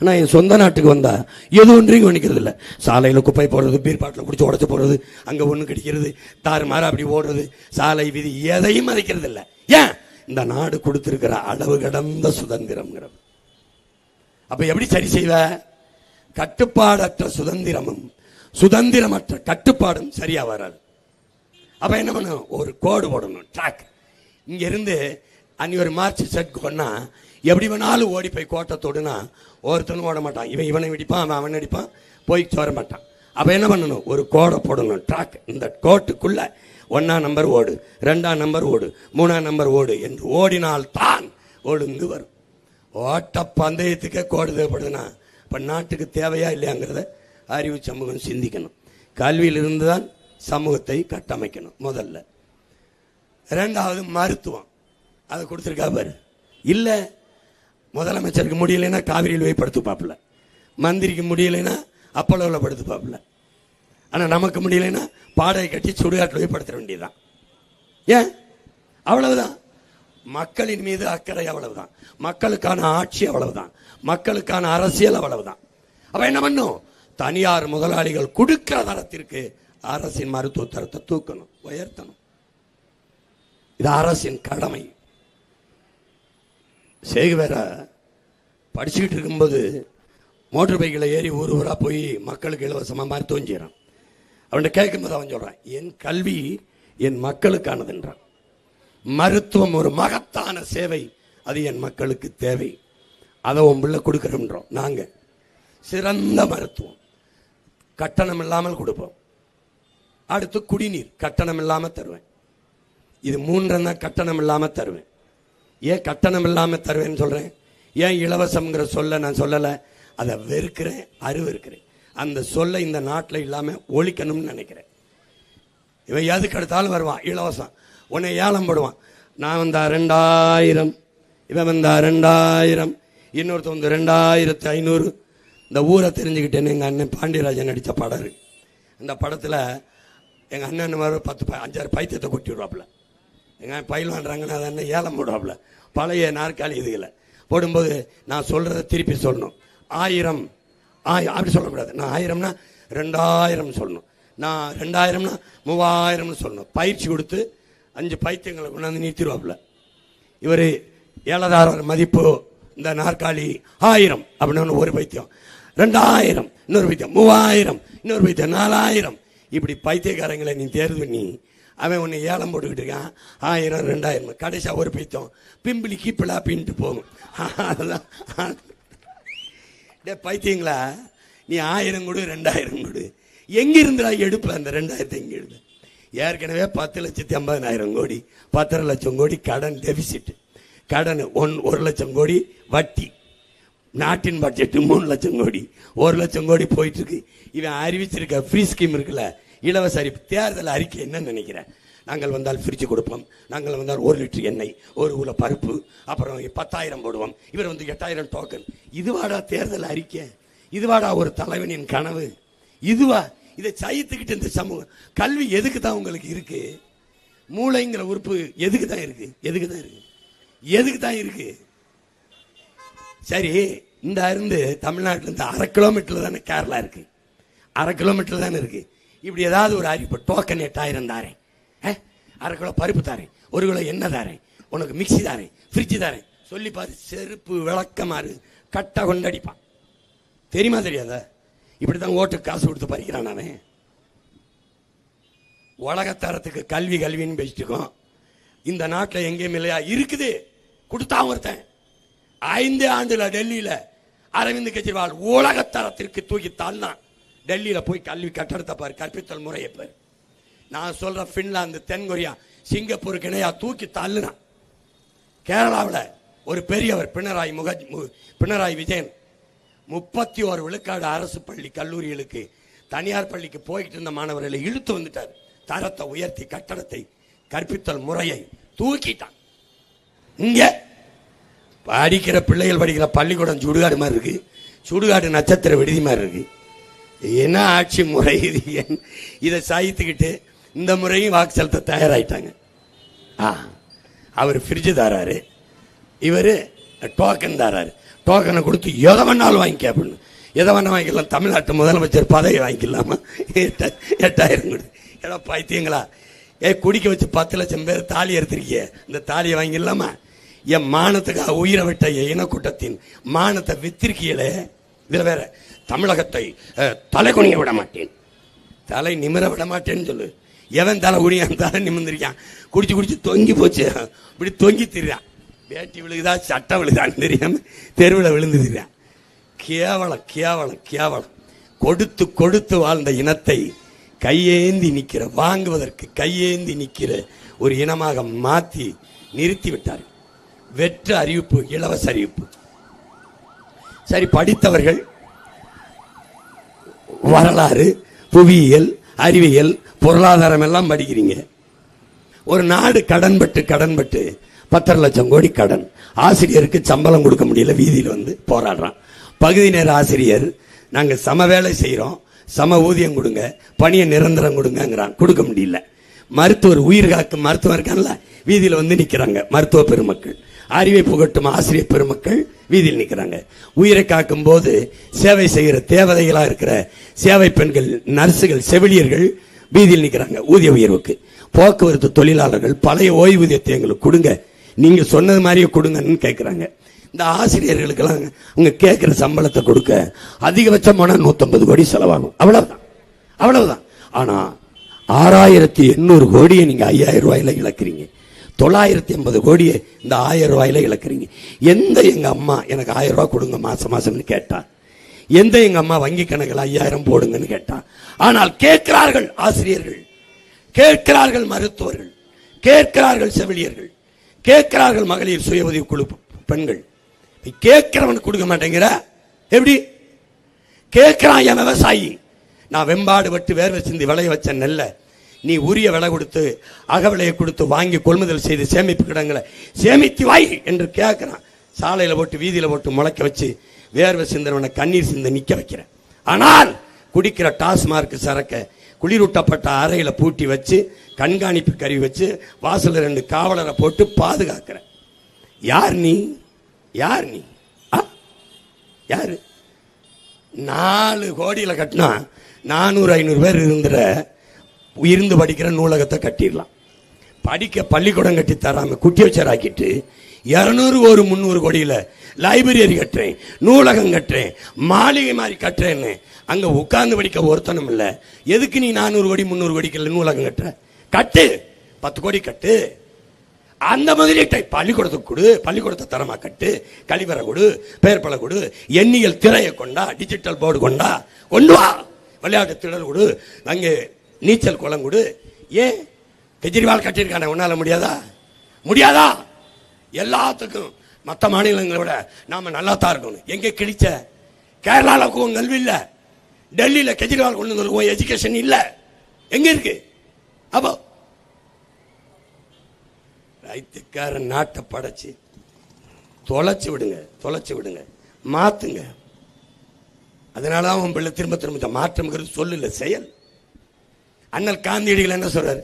ஆனால் என் சொந்த நாட்டுக்கு வந்தா எது ஒன்றையும் கவனிக்கிறது இல்லை. சாலையில் குப்பை போடுறது, பீர் பாட்டில் பிடிச்சி உடச்சி போடுறது, அங்கே ஒன்று கிடைக்கிறது, தாறு மாற அப்படி ஓடுறது, சாலை விதி எதையும் மதிக்கிறது இல்லை. ஏன்? இந்த நாடு கொடுத்திருக்கிற அளவு கடந்த சுதந்திரம்ங்கிறது. அப்ப எப்படி சரி செய்வ? கட்டுப்பாடற்ற சுதந்திரமும் சுதந்திரமற்ற கட்டுப்பாடும் சரியா வராது. அப்ப என்ன பண்ணணும்? ஒரு கோடு போடணும், ட்ராக். இங்க இருந்து அன்னி ஒரு மார்ச் செட் கொண்டா எப்படி வேணாலும் ஓடி போய் கோட்டை தொடுனா ஒருத்தனும் ஓட மாட்டான். இவனை அடிப்பான், அவன் அடிப்பான், போய் சோர மாட்டான். அப்ப என்ன பண்ணணும்? ஒரு கோடை போடணும், ட்ராக். இந்த கோட்டுக்குள்ள 1ஆம் நம்பர் ஓடு, 2ஆம் நம்பர் ஓடு, 3ஆம் நம்பர் ஓடு என்று ஓடினால் தான் ஒழுங்கு வரும். ஓட்ட பந்தயத்துக்கே கோடு தேவைப்படுதுன்னா இப்ப நாட்டுக்கு தேவையா இல்லையாங்கிறத அறிவு சமூகம் சிந்திக்கணும். கல்வியில் இருந்துதான் சமூகத்தை கட்டமைக்கணும். முதல்ல. இரண்டாவது மருத்துவம். அதை கொடுத்துருக்கா பாரு. இல்ல முதலமைச்சருக்கு முடியலைன்னா காவிரியில் போய் படுத்து பாப்பல, மந்திரிக்கு முடியலைன்னா அப்பளவில் படுத்து பாப்பல, ஆனா நமக்கு முடியலைன்னா பாடையை கட்டி சுடுகாட்டில் போய் படுத்த வேண்டியதுதான். ஏன்? அவ்வளவுதான். மக்களின் மீது அக்கறை அவ்வளவுதான். மக்களுக்கான ஆட்சி அவ்வளவுதான். மக்களுக்கான அரசியல் அவ்வளவுதான். அப்ப என்ன பண்ணும்? தனியார் முதலாளிகள் கொடுக்கிற தரத்திற்கு அரசின் மருத்துவ தரத்தை தூக்கணும், உயர்த்தணும். இது அரசின் கடமை. சேகுவேர படிச்சுக்கிட்டு இருக்கும்போது மோட்டர் பைக்கில் ஏறி ஊர் ஊரா போய் மக்களுக்கு இலவசமாக மருத்துவம் செய்கிறான். அவன்கிட்ட கேட்கும்போது அவன் சொல்றான், என் கல்வி என் மக்களுக்கானதுன்றான். மருத்துவம் ஒரு மகத்தான சேவை, அது என் மக்களுக்கு தேவை, அதை உன் பிள்ளை கொடுக்குறோம். நாங்க சிறந்த மருத்துவம் கட்டணம் இல்லாமல் கொடுப்போம். அடுத்து குடிநீர் கட்டணம் இல்லாமல் தருவேன். இது 3 தான் கட்டணம் இல்லாமல் தருவேன். ஏன் கட்டணம் இல்லாமல் தருவேன்னு சொல்றேன்? ஏன் இலவசம்ங்கிற சொல்ல நான் சொல்லலை? அதை வெறுக்கிறேன், அருவருக்கிறேன். அந்த சொல்ல இந்த நாட்டில் இல்லாமல் ஒழிக்கணும்னு நினைக்கிறேன். இவன் எதுக்கு எடுத்தாலும் வருவான் இலவசம், உன்னை ஏலம் போடுவான். நான் வந்தா 2000, இவன் வந்தா 2000, இன்னொருத்த வந்து 2500. இந்த ஊரை தெரிஞ்சுக்கிட்டேன்னு எங்கள் அண்ணன் பாண்டியராஜன் நடித்த படம் இருக்கு. அந்த படத்தில் எங்கள் அண்ணன் மாதிரி 5-6 பைத்தியத்தை கொட்டி விடுவாப்புல. எங்கள் பயில்வான்றாங்கன்னு அதை அண்ணன் ஏலம் போடுவாப்புல. பழைய நாற்காலி இதுகளை போடும்போது நான் சொல்கிறத திருப்பி சொல்லணும். 1000 அப்படி சொல்லக்கூடாது. நான் 1000னா 2000 சொல்லணும். நான் 2000னா 3000 சொல்லணும். பயிற்சி கொடுத்து 5 பைத்தியங்களை கொண்டாந்து நிறுத்திடுவாப்புல. இவர் 7000 மதிப்பு இந்த நாற்காலி 1000 அப்படின்னு ஒரு பைத்தியம், 2000 இன்னொரு பைத்தியம், 3000 இன்னொரு பைத்தியம், 4000. இப்படி பைத்தியக்காரங்களை நீ தேர்வு பண்ணி அவன் உன்னை ஏலம் போட்டுக்கிட்டு இருக்கான். 1000 2000 கடைசியா ஒரு பைத்தியம் பிம்பிளி கீப்பிளா பின்ட்டு போகும். அதுதான் பைத்தியங்களா, நீ 1000 கொடு 2000 கொடு, எங்கிருந்துடா எடுப்ப அந்த 2000 எங்க எடுப்ப? ஏற்கனவே 10,50,000 கோடி 10 லட்சம் கோடி கடன் டெபிசிட், கடன் 1 லட்சம் கோடி வட்டி, நாட்டின் பட்ஜெட் 3 லட்சம் கோடி, 1 லட்சம் கோடி போயிட்டு இருக்கு. இவன் அறிவிச்சிருக்க ஃப்ரீ ஸ்கீம் இருக்குல்ல, இலவச அறிவிப்பு. தேர்தல் அறிக்கை என்ன நினைக்கிறேன்? நாங்கள் வந்தால் ஃப்ரிட்ஜ் கொடுப்போம், நாங்கள் வந்தால் 1 லிட்டர் எண்ணெய், 1 கிலோ பருப்பு, அப்புறம் 10,000 போடுவோம், இவர் வந்து 8,000 டோக்கன். இதுவாடா தேர்தல் அறிக்கை? இதுவாடா ஒரு தலைவனின் கனவு? இதுவா? இதை சைத்துக்கிட்டு இந்த சமூகம். கல்வி எதுக்கு தான் உங்களுக்கு இருக்கு? மூளைங்கிற உறுப்பு எதுக்கு தான் இருக்கு? எதுக்கு தான் இருக்கு? எதுக்கு தான் இருக்கு? சரி, இந்த இருந்து தமிழ்நாட்டில் இருந்து 1/2 கிலோமீட்டர்ல தானே கேரளா இருக்கு, 1/2 கிலோமீட்டர் தானே இருக்கு. இப்படி ஏதாவது ஒரு அறிவிப்பு, டோக்கன் 8,000 தாரேன், 1/2 கிலோ பருப்பு தாரேன், 1 கிலோ எண்ணெய் தாரேன், உனக்கு மிக்சி தாரேன், ஃப்ரிட்ஜ் தாரேன் சொல்லி பாரு, செருப்பு விளக்கமாறு கட்டை கொண்டடிப்பான். தெரியுமா தெரியாதா? இப்படித்தான் ஓட்டுக்கு காசு கொடுத்து பறிக்கிறான். அவன் உலகத்தரத்துக்கு கல்வி கல்வின்னு பேசிட்டுக்கோம். இந்த நாட்டில் எங்கேயும் இல்லையா? இருக்குது, கொடுத்தா ஒருத்தன். 5 ஆண்டுல டெல்லியில அரவிந்த் கெஜ்ரிவால் உலகத்தரத்திற்கு தூக்கித்தான். டெல்லியில போய் கல்வி கட்டடத்தை பாரு, கற்பித்தல் முறையை பாரு. நான் சொல்ற பின்லாந்து, தென்கொரியா, சிங்கப்பூருக்கு இணையா தூக்கி தள்ளுனான். கேரளாவில் ஒரு பெரியவர் பினராயி விஜயன் 31 விழுக்காடு அரசு பள்ளி கல்லூரிகளுக்கு தனியார் பள்ளிக்கு போய்கிட்டு இருந்த மாணவர்களை இழுத்து வந்துட்டார். தரத்தை உயர்த்தி கட்டடத்தை கற்பித்தல் முறையை தூக்கிட்டான். இங்க படிக்கிற பிள்ளைகள் படிக்கிற பள்ளிக்கூடம் சுடுகாடு மாதிரி இருக்கு, சுடுகாடு நட்சத்திர விடுதி மாதிரி இருக்கு. என்ன ஆட்சி முறை இது? இதை சாய்த்துக்கிட்டு இந்த முறையும் வாக்கு செலுத்த தயாராயிட்டாங்க. அவர் ஃப்ரிட்ஜு தராரு, இவர் டோக்கன் தராரு. டோக்கனை கொடுத்து எதை வேணாலும் வாங்கிக்க அப்படின்னு. எதை வேணா வாங்கிக்கலாம், தமிழ்நாட்டு முதலமைச்சர் பதவி வாங்கிக்கலாமா? 8000 கொடு. ஏடா பைத்தியங்களா, குடிக்க வச்சு 10 லட்சம் பேர் தாலி எடுத்திருக்கிய, இந்த தாலியை வாங்கிடலாமா? என் மானத்துக்காக உயிரை விட்ட இனக்கூட்டத்தின் மானத்தை வித்திருக்கீங்களே. இதுல வேற தமிழகத்தை தலை குனிய விட மாட்டேன், தலை நிமிர விட மாட்டேன்னு சொல்லு. எவன் தலை குனியான், தலை நிமிர்ந்திருக்கான், குடிச்சு தொங்கி போச்சு, இப்படி தொங்கி திரியான். வேட்டி விழுகுதா சட்டை விழுதான்னு தெரியாம தெருவில் விழுந்து திரியான். கேவலம் கேவலம் கேவலம். கொடுத்து கொடுத்து வாழ்ந்த இனத்தை கையேந்தி நிற்கிற, வாங்குவதற்கு கையேந்தி நிற்கிற ஒரு இனமாக மாற்றி நிறுத்தி விட்டார். வெற்று அறிவிப்பு, இலவச அறிவிப்பு. சரி, படித்தவர்கள் வரலாறு, புவியியல், அறிவியல், பொருளாதாரம் எல்லாம் படிக்கிறீங்க. ஒரு நாடு கடன்பட்டு 10 லட்சம் கோடி கடன். ஆசிரியருக்கு சம்பளம் கொடுக்க முடியல, வீதியில் வந்து போராடுறான். பகுதி நேர ஆசிரியர், நாங்க சம வேலை செய்யறோம், சம ஊதியம் கொடுங்க, பணியை நிரந்தரம் கொடுங்கிறான், கொடுக்க முடியல. மருத்துவர், உயிர் காக்கும் மருத்துவர் இருக்கான்ல, வீதியில் வந்து நிக்கிறாங்க மருத்துவ பெருமக்கள். அறிவை புகட்டும் ஆசிரியர் பெருமக்கள் வீதியில் நிற்கிறாங்க. உயிரை காக்கும் போது சேவை செய்கிற தேவதைகளா இருக்கிற சேவை பெண்கள், நர்சுகள், செவிலியர்கள் வீதியில் நிற்கிறாங்க ஊதிய உயர்வுக்கு. போக்குவரத்து தொழிலாளர்கள் பழைய ஓய்வூதியத்தை எங்களுக்கு கொடுங்க, நீங்க சொன்னது மாதிரியே கொடுங்கன்னு கேட்கிறாங்க. இந்த ஆசிரியர்களுக்கெல்லாம் அவங்க கேட்கிற சம்பளத்தை கொடுக்க அதிகபட்சம் 150 கோடி செலவாகும். அவ்வளவுதான். ஆனா 6800 கோடியை நீங்க 5000 ரூபாயில இழக்கிறீங்க. 980 கோடியை இந்த 1000 ரூபாயில இழக்கிறீங்க. எங்க அம்மா எனக்கு 1000 ரூபாய் கொடுங்க மாசம்னு கேட்டா, எங்க அம்மா வங்கி கணக்கில் 5000 போடுங்கன்னு கேட்டா. ஆனால் கேட்கிறார்கள் ஆசிரியர்கள், கேட்கிறார்கள் மருத்துவர்கள், கேட்கிறார்கள் செவிலியர்கள், கேட்கிறார்கள் மகளிர் சுய உதவி குழு பெண்கள். கேட்கிறவன் கொடுக்க மாட்டேங்கிற, எப்படி கேட்கிறான்? என் விவசாயி, நான் வெம்பாடு விட்டு வேர்வை சிந்தி விளைய வச்ச நெல்ல நீ உரிய விலை கொடுத்து அகவிலையை கொடுத்து வாங்கி கொள்முதல் செய்து சேமிப்பு கிடங்களை சேமித்து வாய் என்று கேட்கிறான். சாலையில போட்டு வீதியில போட்டு முளைக்க வச்சு வேர்வை சிந்தனவனை கண்ணீர் சிந்த நிக்க வைக்கிறேன். ஆனால் குடிக்கிற டாஸ்மார்க் சரக்க குளிரூட்டப்பட்ட அறையில பூட்டி வச்சு கண்காணிப்பு கருவி வச்சு வாசல்ல 2 காவலரை போட்டு பாதுகாக்கிற. யார் நீ? யாரு? 4 கோடியில கட்டினா 400-500 பேர் இருந்து படிக்கிற நூலகத்தை கட்டிடலாம். படிக்க பள்ளிக்கூடம் கட்டி தராம குட்டி வச்சர் ஆக்கிட்டு 200 ஒரு 300 கோடியில லைப்ரரி கட்டுறேன், நூலகம் கட்டுறேன், மாளிகை மாதிரி கட்டுறேன்னு அங்க உட்கார்ந்து படிக்க ஒருத்தனும் இல்ல. எதுக்கு நீ 400 கோடி 300 கோடிக்கு நூலகம் கட்டுற? கட்டு, 10 கோடி கட்டு. அந்த முதலீட்டை பள்ளிக்கூடத்துக்கு கொடு, பள்ளிக்கூடத்தை தரமா கட்டு, கழிவறை கொடு, பெயர் பல கொடு, எண்ணியல் திரையை கொண்டா, டிஜிட்டல் போர்டு கொண்டு வா, விளையாட்டு திடல் கொடு, அங்கே நீச்சல் குளம் கொடு. ஏன் கெஜ்ரிவால் கட்டியிருக்கான, உன்னால முடியாதா? எல்லாத்துக்கும் மற்ற மாநிலங்களை விட நாம நல்லா தான் இருக்கணும். எங்க கிழிச்ச? கேரளால கல்வி இல்ல, டெல்லியில கெஜ்ரிவால் கொண்டு வந்து எஜுகேஷன் இல்ல, எங்க இருக்கு? அப்போ ரைத்துக்காரன் நாட்டை படைச்சு தொலைச்சு விடுங்க, மாத்துங்க. அதனாலதான் உன் பிள்ளை திரும்ப மாற்றம்ங்கிறது சொல்லல, செயல். அண்ணல் காந்தியடிகள் என்ன சொல்றாரு?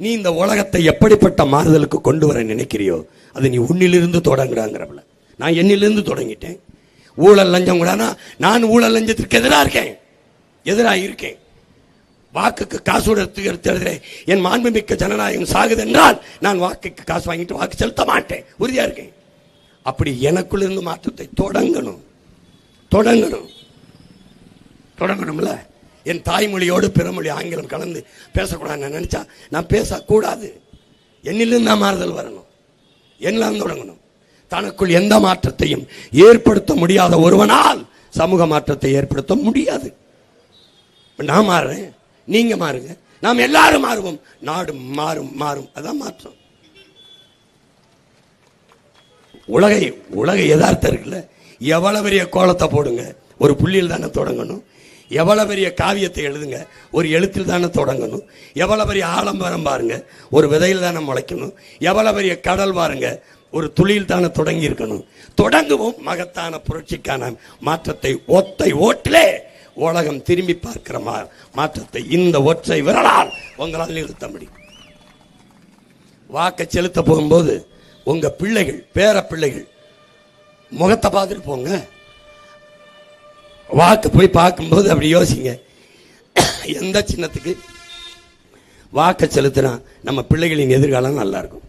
நீ இந்த உலகத்தை எப்படிப்பட்ட மாறுதலுக்கு கொண்டு வர நினைக்கிறியோ அது நீ உன்னிலிருந்து தொடங்குறாங்கிறப்பல. நான் என்னிலிருந்து தொடங்கிட்டேன். ஊழல் லஞ்சம் கூட நான் ஊழல் லஞ்சத்திற்கு எதிராக இருக்கேன். வாக்குக்கு காசு எடுத்து என் மாண்புமிக்க ஜனநாயகம் சாகுது என்றால் நான் வாக்குக்கு காசு வாங்கிட்டு வாக்கு செலுத்த மாட்டேன், உறுதியா இருக்கேன். அப்படி எனக்குள்ள இருந்து மாற்றத்தை தொடங்கணும்ல. என் தாய்மொழியோடு பிறமொழி ஆங்கிலம் கலந்து பேசக்கூடாது நினைச்சா நான் பேசக்கூடாது. என்னிலிருந்து நான் மாறுதல் வரணும், என்னிலிருந்து தொடங்கணும். தனக்குள் எந்த மாற்றத்தையும் ஏற்படுத்த முடியாத ஒருவனால் சமூக மாற்றத்தை ஏற்படுத்த முடியாது. நான் மாறுறேன், நீங்க மாறுங்க, நாம் எல்லாரும் மாறுவோம், நாடு மாறும். அதான் மாற்றம். உலக யதார்த்தம் இருக்குல்ல. எவ்வளவு பெரிய கோலத்தை போடுங்க, ஒரு புள்ளியில் தானே தொடங்கணும். எவ்வளவு பெரிய காவியத்தை எழுதுங்க, ஒரு எழுத்தில் தானே தொடங்கணும். எவ்வளவு பெரிய ஆலம்பரம் பாருங்க, ஒரு விதையில் தானே முளைக்கணும். எவ்வளவு பெரிய கடல் பாருங்க, ஒரு துளியில் தானே தொடங்கி இருக்கணும். தொடங்குவோம் மகத்தான புரட்சிக்கான மாற்றத்தை. ஒத்தை ஓட்டிலே உலகம் திரும்பி பார்க்கிற மாற்றத்தை இந்த ஒற்றை விரலால் உங்களால் நிறுத்த முடியும். வாக்கை செலுத்த போகும்போது உங்க பிள்ளைகள், பேர பிள்ளைகள் முகத்தை பார்த்துட்டு போங்க. வாக்கு போய் பார்க்கும்போது அப்படி யோசிங்க, எந்த சின்னத்துக்கு வாக்கை செலுத்தினா நம்ம பிள்ளைகளின் எதிர்காலம் நல்லா இருக்கும்.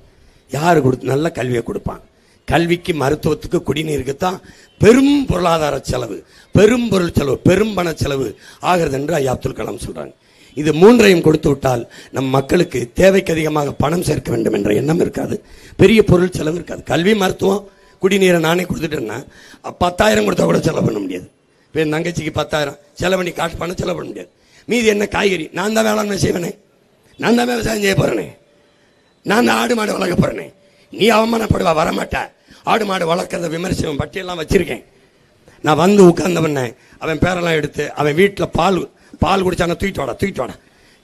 யாரு கொடுத்து நல்ல கல்வியை கொடுப்பான். கல்விக்கு, மருத்துவத்துக்கு, குடிநீருக்கு தான் பெரும் பொருளாதார செலவு, பெரும் பொருள் செலவு, பெரும் பண செலவு ஆகிறது என்று ஐயா அப்துல் கலாம் சொல்றாங்க. இது மூன்றையும் கொடுத்து விட்டால் நம் மக்களுக்கு தேவைக்கு அதிகமாக பணம் சேர்க்க வேண்டும் என்ற எண்ணம் இருக்காது, பெரிய பொருள் செலவு இருக்காது. கல்வி, மருத்துவம், குடிநீரை நானே கொடுத்துட்டேன்னா 10,000 கொடுத்தா கூட செலவு பண்ண முடியாது. இப்போ என் தங்கச்சிக்கு 10,000 செலவு பண்ணி காசு பண்ண செலவு பண்ண முடியாது. மீதி என்ன காய்கறி, நான் தான் வேளாண்மை செய்வேனே, நான் தான் விவசாயம் செய்ய போறேனே, நான் தான் ஆடு மாடு வளர்க்க போறேனே. நீ அவமானப்படுவா, வரமாட்ட. ஆடு மாடு வளர்க்கறத விமர்சனம் பட்டியெல்லாம் வச்சிருக்கேன். நான் வந்து உட்கார்ந்த பண்ணேன், அவன் பேரெல்லாம் எடுத்து அவன் வீட்டில் பால் குடிச்சான தூக்கிட்டு வாடா,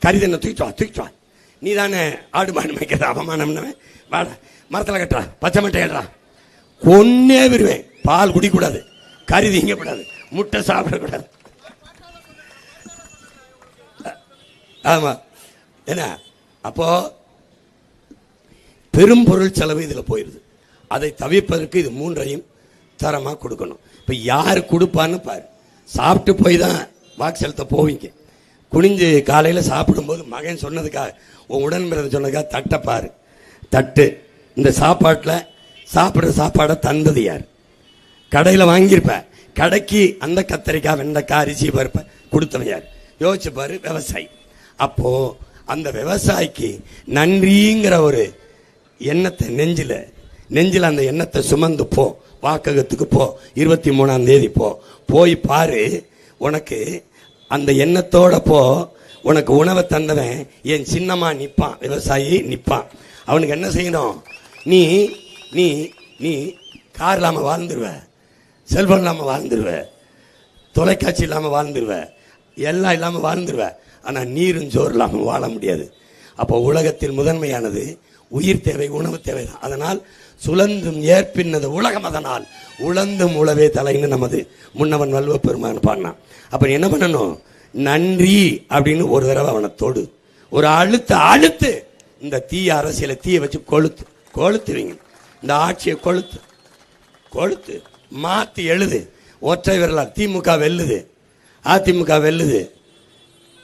கறிதண்ணை தூக்கிட்டு வா. நீ தானே ஆடு மாடு மேய்க்கிறது, அவமானம் வாடா, மரத்தில் கட்டுறா, பச்சை மட்டை ஏடுறா, கொன்னே விடுவேன். பால் குடிக்கூடாது, கறி திங்கக்கூடாது, முட்டை சாப்பிடக்கூடாது. ஆமா, என்ன அப்போ பெரும் பொருள் செலவு இதில் போயிடுது. அதை தவிர்ப்பதற்கு இது மூன்றையும் தரமாக கொடுக்கணும். இப்போ யார் கொடுப்பான்னு பாரு. சாப்பிட்டு போய் தான் வாக்கு செலுத்த போவீங்க. குனிஞ்சு காலையில் சாப்பிடும்போது மகன் சொன்னதுக்காக, உன் உடன்பிறந்த சொன்னதுக்காக தட்டை பாரு. தட்டு இந்த சாப்பாட்டில் சாப்பிட்ற சாப்பாடை தந்தது யார்? கடையில் வாங்கியிருப்ப, கடைக்கு அந்த கத்தரிக்காய், வெண்டைக்காய், அரிசி பருப்பை கொடுத்தவன் யார்? யோசிச்சு பாரு, விவசாயி. அப்போ அந்த விவசாயிக்கு நன்றிங்கிற ஒரு எண்ணத்தை நெஞ்சில் அந்த எண்ணத்தை சுமந்து போ. வாக்ககத்துக்கு போ, 23ஆம் தேதி போய் பாரு. உனக்கு அந்த எண்ணத்தோட போ. உனக்கு உணவை தந்தவன் என் சின்னமா நிற்பான், விவசாயி நிற்பான். அவனுக்கு என்ன செய்யணும்? நீ நீ நீ கார் இல்லாமல் வாழ்ந்துருவ, செல்போன் இல்லாமல் வாழ்ந்துருவ, தொலைக்காட்சி இல்லாமல் வாழ்ந்துருவ, எல்லாம் இல்லாமல் வாழ்ந்துருவ. ஆனால் நீரும் சோறு இல்லாமல் வாழ முடியாது. அப்போ உலகத்தில் முதன்மையானது உயிர் தேவை, உணவு தேவை தான். அதனால் சுழந்தும் ஏற்பின்னது உலகம், அதனால் உழந்தும் உழவே தலைன்னு நமது முன்னவன் வல்வ பெருமான் பாடினான். அப்ப என்ன பண்ணணும்? நன்றி அப்படின்னு ஒரு தடவை அவனை தொடு, ஒரு அழுத்து. இந்த தீய அரசியலை தீய வச்சு கொளுத்துவீங்க. இந்த ஆட்சியை கொளுத்து மாத்தி எழுது. ஒற்றை விரலால் திமுக வெல்லுது, அதிமுக வெல்லுது,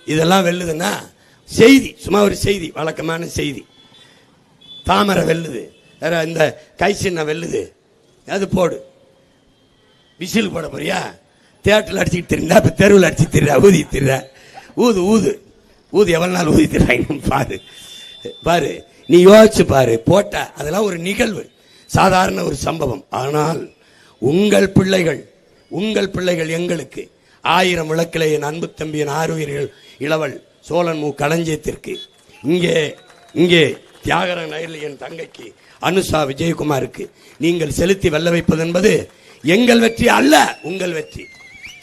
இதெல்லாம் வெல்லுதுன்னா செய்தி, சும்மா ஒரு செய்தி, வழக்கமான செய்தி. தாமரை வெல்லுது, இந்த கை சின்ன வெல்லுது, அது போடு. விசில் போட போறியா? தேட்டரில் அடிச்சுட்டு தெரிந்தா, இப்போ தெருவில் அடிச்சு திரியா, ஊதி திரிற, ஊது எவ்வளவு நாள் ஊதி திரிறாங்க பாரு. நீ யோசிச்சு பாரு. போட்ட அதெல்லாம் ஒரு நிகழ்வு, சாதாரண ஒரு சம்பவம். ஆனால் உங்கள் பிள்ளைகள் எங்களுக்கு 1000 விளக்கிலே என் அன்பு தம்பி, என் ஆறுயிர்கள் இளவல் சோழன் மு களஞ்சியத்திற்கு, இங்கே தியாகர நகரில் என் தங்கைக்கு அனுஷா விஜயகுமாருக்கு நீங்கள் செலுத்தி வெல்ல வைப்பது என்பது எங்கள் வெற்றி அல்ல, உங்கள் வெற்றி.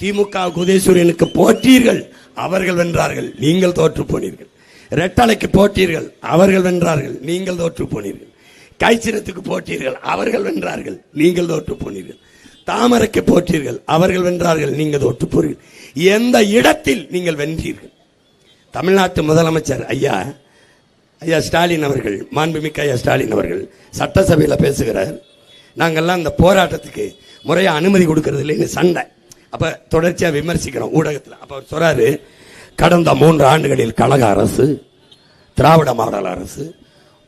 திமுக உதயசூரியனுக்கு போட்டீர்கள், அவர்கள் வென்றார்கள், நீங்கள் தோற்று போனீர்கள். ரெட்டலைக்கு போட்டீர்கள், அவர்கள் வென்றார்கள், நீங்கள் தோற்று போனீர்கள். கைச்சினத்துக்கு போட்டீர்கள், அவர்கள் வென்றார்கள், நீங்கள் தோற்று போனீர்கள். தாமரைக்கு போட்டீர்கள், அவர்கள் வென்றார்கள், நீங்கள் தோற்று போனீர்கள். எந்த இடத்தில் நீங்கள் வென்றீர்கள்? தமிழ்நாட்டு முதலமைச்சர் ஐயா ஸ்டாலின் அவர்கள், மாண்புமிக்க ஐயா ஸ்டாலின் அவர்கள் சட்டசபையில் பேசுகிறார். நாங்கள்லாம் இந்த போராட்டத்துக்கு முறையாக அனுமதி கொடுக்கறது இல்லைன்னு சண்டை. அப்போ தொடர்ச்சியாக விமர்சிக்கிறோம் ஊடகத்தில். அப்போ அவர் சொல்றாரு, கடந்த 3 ஆண்டுகளில் கழக அரசு, திராவிட மாடல் அரசு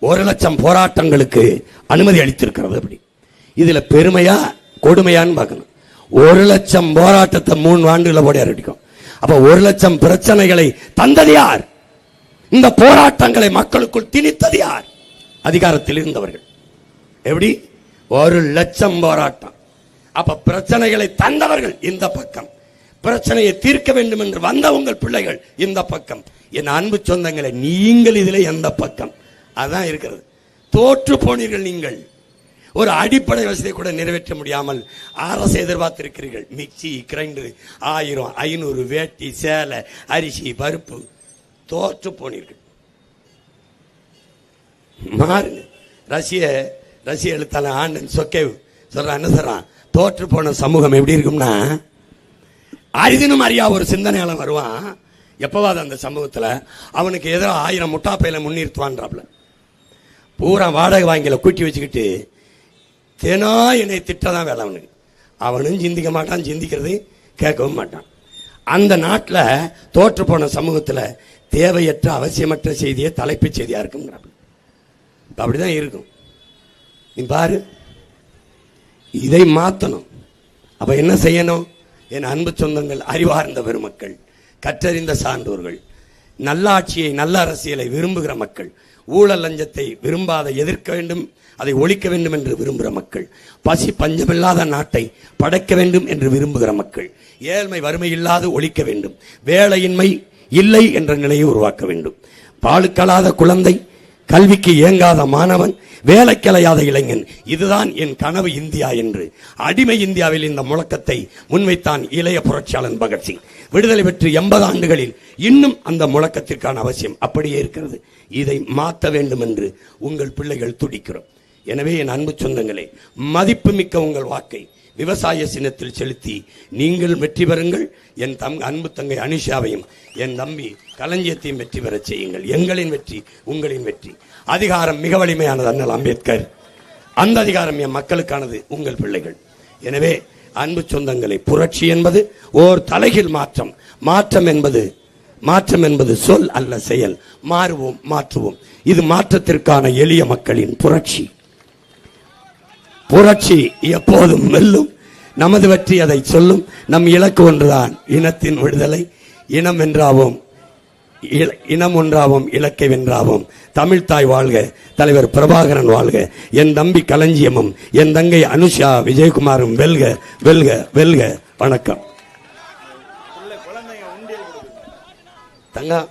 1,00,000 போராட்டங்களுக்கு அனுமதி அளித்திருக்கிறது. அப்படி இதுல பெருமையா கொடுமையான்னு பார்க்கணும். 1,00,000 போராட்டத்தை 3 ஆண்டுகளை போட அடிக்கும். அப்ப 1,00,000 பிரச்சனைகளை தந்தது யார்? இந்த போராட்டங்களை மக்களுக்குள் திணித்தது யார்? அதிகாரத்தில் இருந்தவர்கள். எப்படி? 1,00,000 போராட்டம். அப்ப பிரச்சனைகளை தந்தவர்கள் இந்த பக்கம், பிரச்சனையை தீர்க்க வேண்டும் என்று வந்த உங்கள் பிள்ளைகள் இந்த பக்கம். என் அன்பு சொந்தங்களை, நீங்கள் இதில் எந்த பக்கம்? அதான் இருக்கிறது. தோற்று போனீர்கள் நீங்கள். ஒரு அடிப்படை வசதியை கூட நிறைவேற்ற முடியாமல் அரசு எதிர்பார்த்திருக்கிறீர்கள். மிக்சி, கிரைண்டர், 1000, 500, வேட்டி, சேலை, அரிசி, பருப்பு. தோற்று போனீர்கள். மாறுங்க. ரஷ்ய எழுத்தாளர் ஆண்டன் சொக்கேவ் சொல்றான், என்ன சொல்றான்? தோற்று போன சமூகம் எப்படி இருக்கும்னா, அரிதினும் அறியா ஒரு சிந்தனையாளன் வருவான். எப்பவாது அந்த சமூகத்துல அவனுக்கு எதிராக 1000 முட்டாப்பையில முன்னிறுத்துவான்றாப்ல. பூரா வாடகை வாங்கில கூட்டி வச்சுக்கிட்டு தேனா என்னை திட்டதான் வேலை அவனுக்கு. அவனும் சிந்திக்க மாட்டான், சிந்திக்கிறது கேட்கவும் மாட்டான். அந்த நாட்டில் தோற்று போன சமூகத்தில் தேவையற்ற அவசியமற்ற செய்தியை தலைப்புச் செய்தியா இருக்குங்கிறான். அப்படிதான் இருக்கும். நீ பாரு, இதை மாற்றணும். அப்ப என்ன செய்யணும்? என் அன்பு சொந்தங்கள், அறிவார்ந்த பெருமக்கள், கற்றறிந்த சான்றோர்கள், நல்லாட்சியை, நல்ல அரசியலை விரும்புகிற மக்கள், ஊழல் லஞ்சத்தை விரும்பாத, எதிர்க்க வேண்டும், அதை ஒழிக்க வேண்டும் என்று விரும்புகிற மக்கள், பசி பஞ்சமில்லாத நாட்டை படைக்க வேண்டும் என்று விரும்புகிற மக்கள், ஏழ்மை வறுமை இல்லாது ஒழிக்க வேண்டும், வேலையின்மை இல்லை என்ற நிலையை உருவாக்க வேண்டும், பாலுக்கலாத குழந்தை, கல்விக்கு ஏங்காத மாணவன், வேலைக்கலையாத இளைஞன், இதுதான் என் கனவு இந்தியா என்று அடிமை இந்தியாவில் இந்த முழக்கத்தை முன்வைத்தான் இளைய புரட்சியாளன் பகத்சிங். விடுதலை பெற்று 80 ஆண்டுகளில் இன்னும் அந்த முழக்கத்திற்கான அவசியம் அப்படியே இருக்கிறது. இதை மாற்ற வேண்டும் என்று உங்கள் பிள்ளைகள் துடிக்கிறோம். எனவே என் அன்பு சொந்தங்களே, மதிப்புமிக்க உங்கள் வாக்கை விவசாய சின்னத்தில் செலுத்தி நீங்கள் வெற்றி பெறுங்கள். என் அன்பு தங்கை அனிஷாவையும் என் தம்பி களஞ்சியத்தையும் வெற்றி பெறச் செய்யுங்கள். எங்களின் வெற்றி உங்களின் வெற்றி. அதிகாரம் மிக வலிமையானது அண்ணல் அம்பேத்கர். அந்த அதிகாரம் என் மக்களுக்கானது, உங்கள் பிள்ளைகள். எனவே அன்பு சொந்தங்களை, புரட்சி என்பது ஓர் தலைகீழ் மாற்றம். மாற்றம் என்பது சொல் அல்ல, செயல். மாறுவோம், மாற்றுவோம். இது மாற்றத்திற்கான எளிய மக்களின் புரட்சி. புரட்சி எப்போதும் வெல்லும். நமது வெற்றி அதை சொல்லும். நம் இலக்கு ஒன்றுதான், இனத்தின் விடுதலை. இனம் வென்றாவோம், இனம் ஒன்றாவோம், இலக்கை வென்றாவோம். தமிழ்தாய் வாழ்க, தலைவர் பிரபாகரன் வாழ்க, என் தம்பி களஞ்சியமும் என் தங்கை அனுஷா விஜயகுமாரும் வெல்க, வெல்க, வெல்க. வணக்கம். தங்கா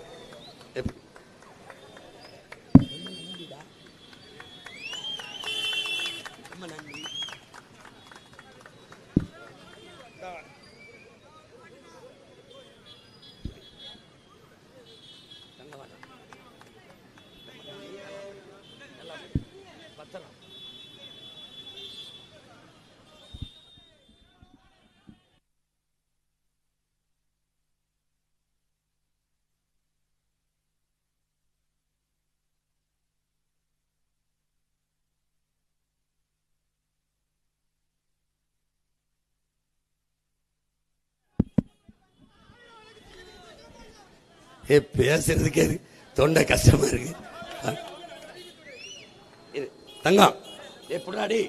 பேசுறதுக்கே தொண்டை கஷ்டமா இருக்கு. தங்கம் எப்படாடி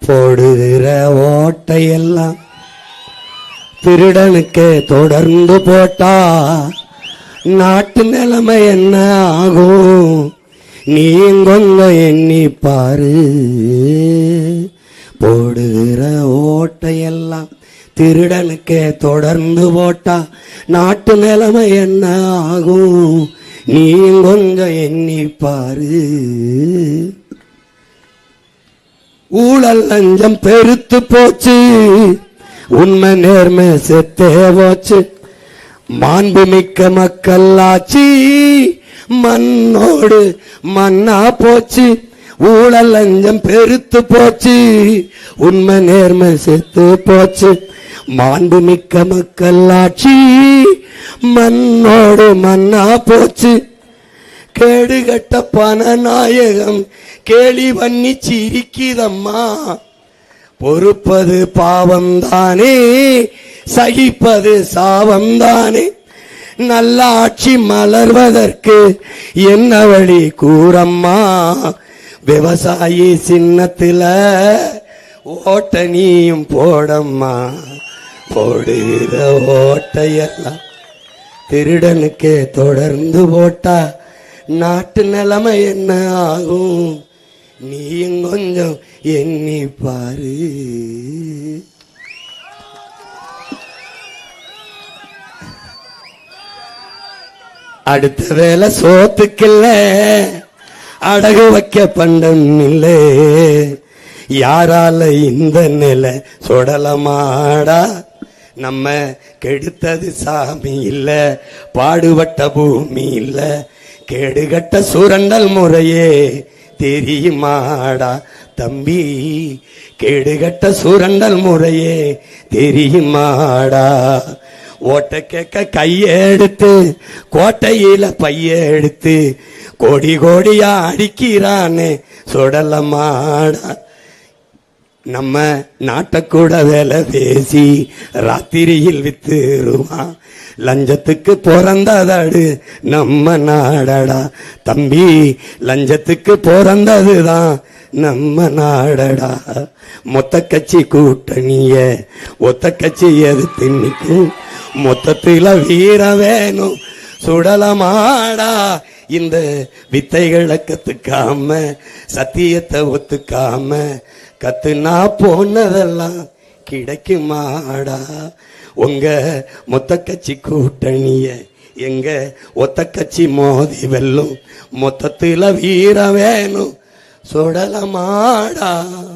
போடுகிற ஓட்டையெல்லாம் திருடனுக்கு தொடர்ந்து போட்டா நாட்டு நிலைமை என்ன ஆகும்? நீ கொஞ்சம் எண்ணி பாரு. போடுகிற ஓட்டையெல்லாம் திருடனுக்கு தொடர்ந்து போட்டா நாட்டு நிலைமை என்ன ஆகும்? நீ கொஞ்சம் எண்ணி பாரு. ஊழல் லஞ்சம் பெருத்து போச்சு, உண்மை நேர்மை செத்தே போச்சு. மாண்புமிக்க மக்கள் ஆட்சி மண்ணோடு மண்ணா போச்சு. ஊழல் லஞ்சம் பெருத்து போச்சு, உண்மை நேர்மை செத்து போச்சு. மாண்புமிக்க மக்கள் ஆட்சி மண்ணோடு மண்ணா போச்சு. கேடுகட்ட பணநாயகம் கேலி பண்ணி சிரிக்குதம்மா. பொறுப்பது பாவம் தானே, சகிப்பது சாபம் தானே. நல்ல ஆட்சி மலர்வதற்கு என்ன வழி கூறம்மா? விவசாயி சின்னத்துல ஓட்ட நீயும் போடம்மா. போடுகிற ஓட்டையெல்லாம் திருடனுக்கே தொடர்ந்து போட்டா நாட்டு நிலைமை என்ன ஆகும்? நீயும் கொஞ்சம் எண்ணி பாரு. அடுத்த வேலை சோத்துக்கில்ல, அடகு வைக்க பண்டம் இல்லை. யாரால இந்த நிலை சொடலமாடா? நம்ம கெடுத்தது சாமி இல்ல, பாடுபட்ட பூமி இல்ல. கேடுகட்ட சுரண்டல் முறையே தெரியுமாடா தம்பி? கேடுகட்ட சுரண்டல் முறையே தெரியுமாடா? ஓட்ட கேட்க கையெடுத்து கோட்டையில பைய எடுத்து கோடி கோடியா அடிக்கிறானே சொடலமாடா. நம்ம நாட்டை கூட வேலை பேசி ராத்திரியில் வித்துருவான். லஞ்சத்துக்கு பிறந்ததாடு நம்ம நாடடா தம்பி. லஞ்சத்துக்கு பிறந்ததுதான் நம்ம நாடடா. மொத்த கட்சி கூட்டணிய ஒத்த கட்சி எதிர்த்து நிற்கும். மொத்தத்துல வீர வேணும் சுடலமாடா. இந்த வித்தைகளை கத்துக்காம சத்தியத்தை ஒத்துக்காம கத்துனா போனதெல்லாம் கிடைக்குமாடா? உங்க மொத்த கட்சி கூட்டணிய எங்க ஒத்த கட்சி மோதி வெல்லும். மொத்தத்துல வீர வேணும் சுடலமாடா.